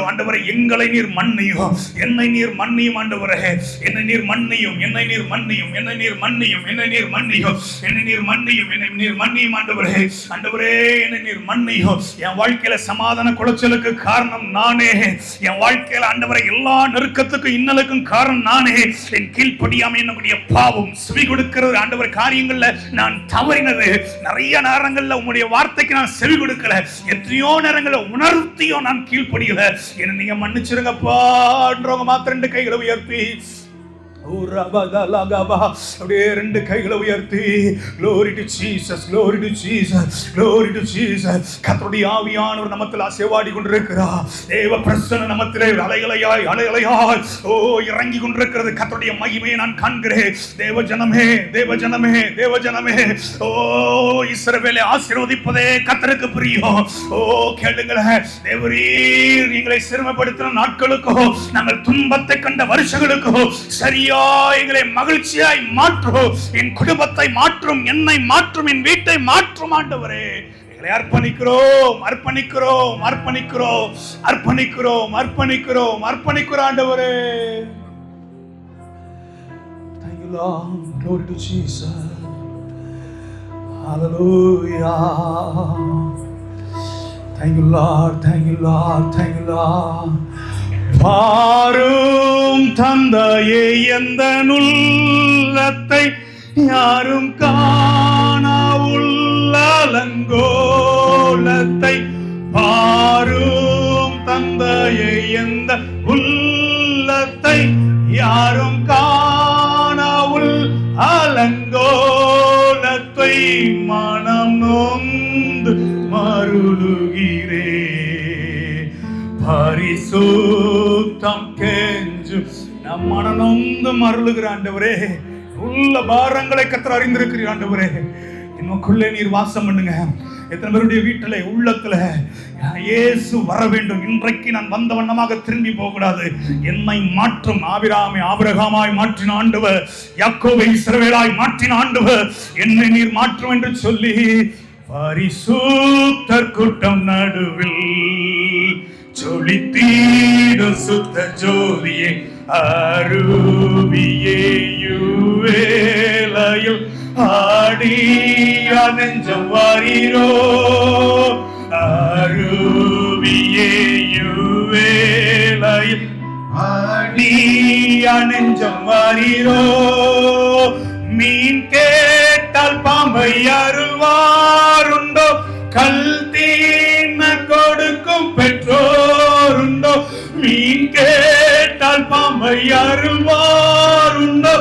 ஆண்டவரே, எங்களை நீர் மன்னியும், என்னை நீர் மன்னியும். ஆண்டவரே, என்னை நீர் மன்னியும், என்னை நீர் மன்னியும், என்னை நீர் மன்னியும், என்னை நீர் மன்னியும், என்னை நீர் மன்னியும், என்னை நீர் மன்னியும். ஆண்டவரே, ஆண்டவரே, என்னை நீர் மன்னியும். என் வாழ்க்கையில சமாதான குலைச்சலுக்கு காரணம் நானே. என் வாழ்க்கையில ஆண்டவரே எல்லா நெருக்கத்துக்கும் இன்னலுக்கும் காரணம் நானே. என் கீழ்ப்படியாமை என்னுடைய பாவம், செவி கொடுக்கிறது ஆண்டவர் காரியங்கள்ல நான் தவறினது. நிறைய நேரங்கள்ல உங்களுடைய வார்த்தைக்கு நான் செவி கொடுக்கல, எத்தனையோ நேரங்கள்ல உணர்த்தியோ நான் கீழ்ப்படியல. என்ன நீங்க மன்னிச்சிருங்கப்பான்றவங்க மாத்திரம் 2 கைகளை உயர்த்தி, அப்படியே 2 கைகளை உயர்த்தி, glory to Jesus, glory to Jesus, glory to Jesus. கர்த்தருடைய ஆவியானவர் நமத்தில் அசைவாடி கொண்டிருக்கிறார். தேவ பிரசன்னம் நமத்திலே அலைகளையாய் அலைகளையாய் இறங்கி கொண்டிருக்கிறது. கர்த்தருடைய மகிமையை நான் காண்கிறேன். தேவ ஜனமே, தேவ ஜனமே, தேவ ஜனமே, இஸ்ரவேலை ஆசீர்வதிப்பதே கர்த்தருக்கு பிரியம். கேளுங்களேன், தேவரீர் எங்களை சிறுமைப்படுத்தின நாட்களுக்கோ, நாங்கள் துன்பத்தை கண்ட வருஷங்களுக்கோ சரியா எங்களை மகிழ்ச்சியாய் மாற்றும், என் குடும்பத்தை மாற்றும், என்னை மாற்றும், என் வீட்டை மாற்றும். ஆண்டவரே, எங்களை அர்ப்பணிக்கிறோம், அர்ப்பணிக்கிறோம், அர்ப்பணிக்கிறோம், அர்ப்பணிக்கிறோம், அர்ப்பணிக்கிறோம், அர்ப்பணிக்கிறோம். ஆண்டவரே, thank you Lord, glory to Jesus, hallelujah, thank you Lord, thank you Lord, thank you Lord. பாரும் தந்தையே, எந்த உள்ளத்தை யாரும் காணா உள்ளலங்கோலத்தை, பாரும் தந்தையே, எந்த உள்ளத்தை யாரும் காணா உள்ளலங்கோலத்தை, மனம் நொந்து மருளுகிறே, பரிசுத்தம் கெஞ்சு நம் மனநொந்து மருளுகிற ஆண்டவரே, உள்ள பாரங்களை கர்த்தர் அறிந்திருக்கிறீர். ஆண்டவரே, நமக்குள்ளே நீர் வாசம் பண்ணுங்க. எத்தனை பேருடைய வீட்டில் உள்ளத்துல இயேசு வர வேண்டும். இன்றைக்கு நான் வந்த வண்ணமாக திரும்பி போக கூடாது. என்னை மாற்றும் ஆபிரகாமை ஆபிரகாமாய் மாற்றின ஆண்டவர், யாக்கோபை இஸ்ரவேலாய் மாற்றின ஆண்டவர், என்னை நீர் மாற்றும் என்று சொல்லி பரிசுத்தர் கூட்டம் நடுவில் சொலித்தீடும் சுத்த ஜோதியே, அருவியே யுவேலையில் ஆடியா நெஞ்சம் வாரீரோ, அருவியே யுவேலையில் ஆடியா நெஞ்சம் வாரீரோ, மீன் கேட்டால் பாம்பை அருள்வாருண்டோ, கல் தீன கொடுக்கும் பெற்றோருண்டோ, மீன் கேட்டால் பாம்பை அருள்வாருண்டோ,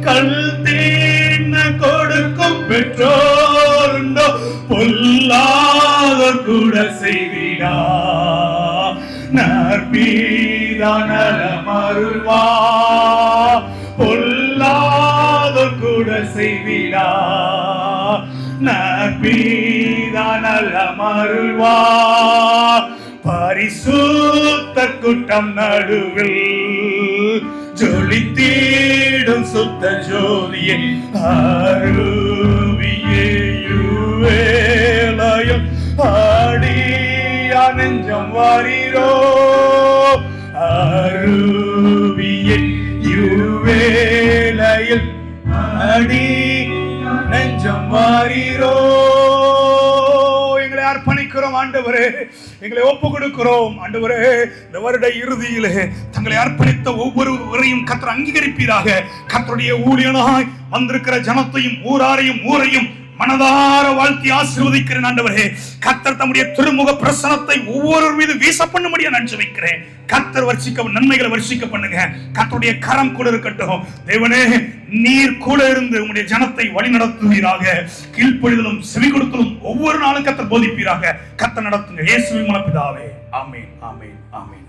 கல் தீன கொடுக்கும் பெற்றோருண்டோ, பொல்லாத கூட செய்திடா நற்பீதானலம் அருள்வா, பொல்லாத கூட செய்திடா நற்பீதானலம் அருள்வா, பரிசுத்த கூட்டம் நடுவில் ஜொலித்தீடும் சுத்த ஜோதியே, அருவியே யுவேலையில் ஆடியா நெஞ்சம் வாரீரோ, அருவியே யுவேலையில் ஆடி நெஞ்சம் வாரீரோ. எங்களை அர்ப்பணிக்கிறோம். கொடுக்கிறோம் ஆண்டவரே, எங்களை ஒப்பு கொடுக்கிறோம் ஆண்டவரே. இந்த வருட இறுதியிலே தங்களை அர்ப்பணித்த ஒவ்வொருவரையும் கர்த்தர் அங்கீகரிப்பீராக. கர்த்தருடைய ஊழியனாய் வந்திருக்கிற ஜனத்தையும் ஊரையும் மனதார வாழ்த்தி ஆசீர்வதிக்கிறேன் ஆண்டவரே. கர்த்தர் தம்முடைய திருமுக பிரசனத்தை ஒவ்வொரு மீது வீச பண்ணும்படியா நான் ஜெபிக்கிறேன். கர்த்தர் வர்ஷிக்க நன்மைகளை வர்ஷிக்க பண்ணுங்க. கர்த்தருடைய கரம் கூட இருக்கட்டும் தேவனே. நீர் கூட இருந்து உம்முடைய ஜனத்தை வழி நடத்துவீராக. கீழ்ப்படிதலும் செவி கொடுத்தலும் ஒவ்வொரு நாளும் கர்த்தர் போதிப்பீராக. கர்த்தர் நடத்துங்க இயேசுவின் மூலம் பிதாவே. ஆமென், ஆமென், ஆமென்.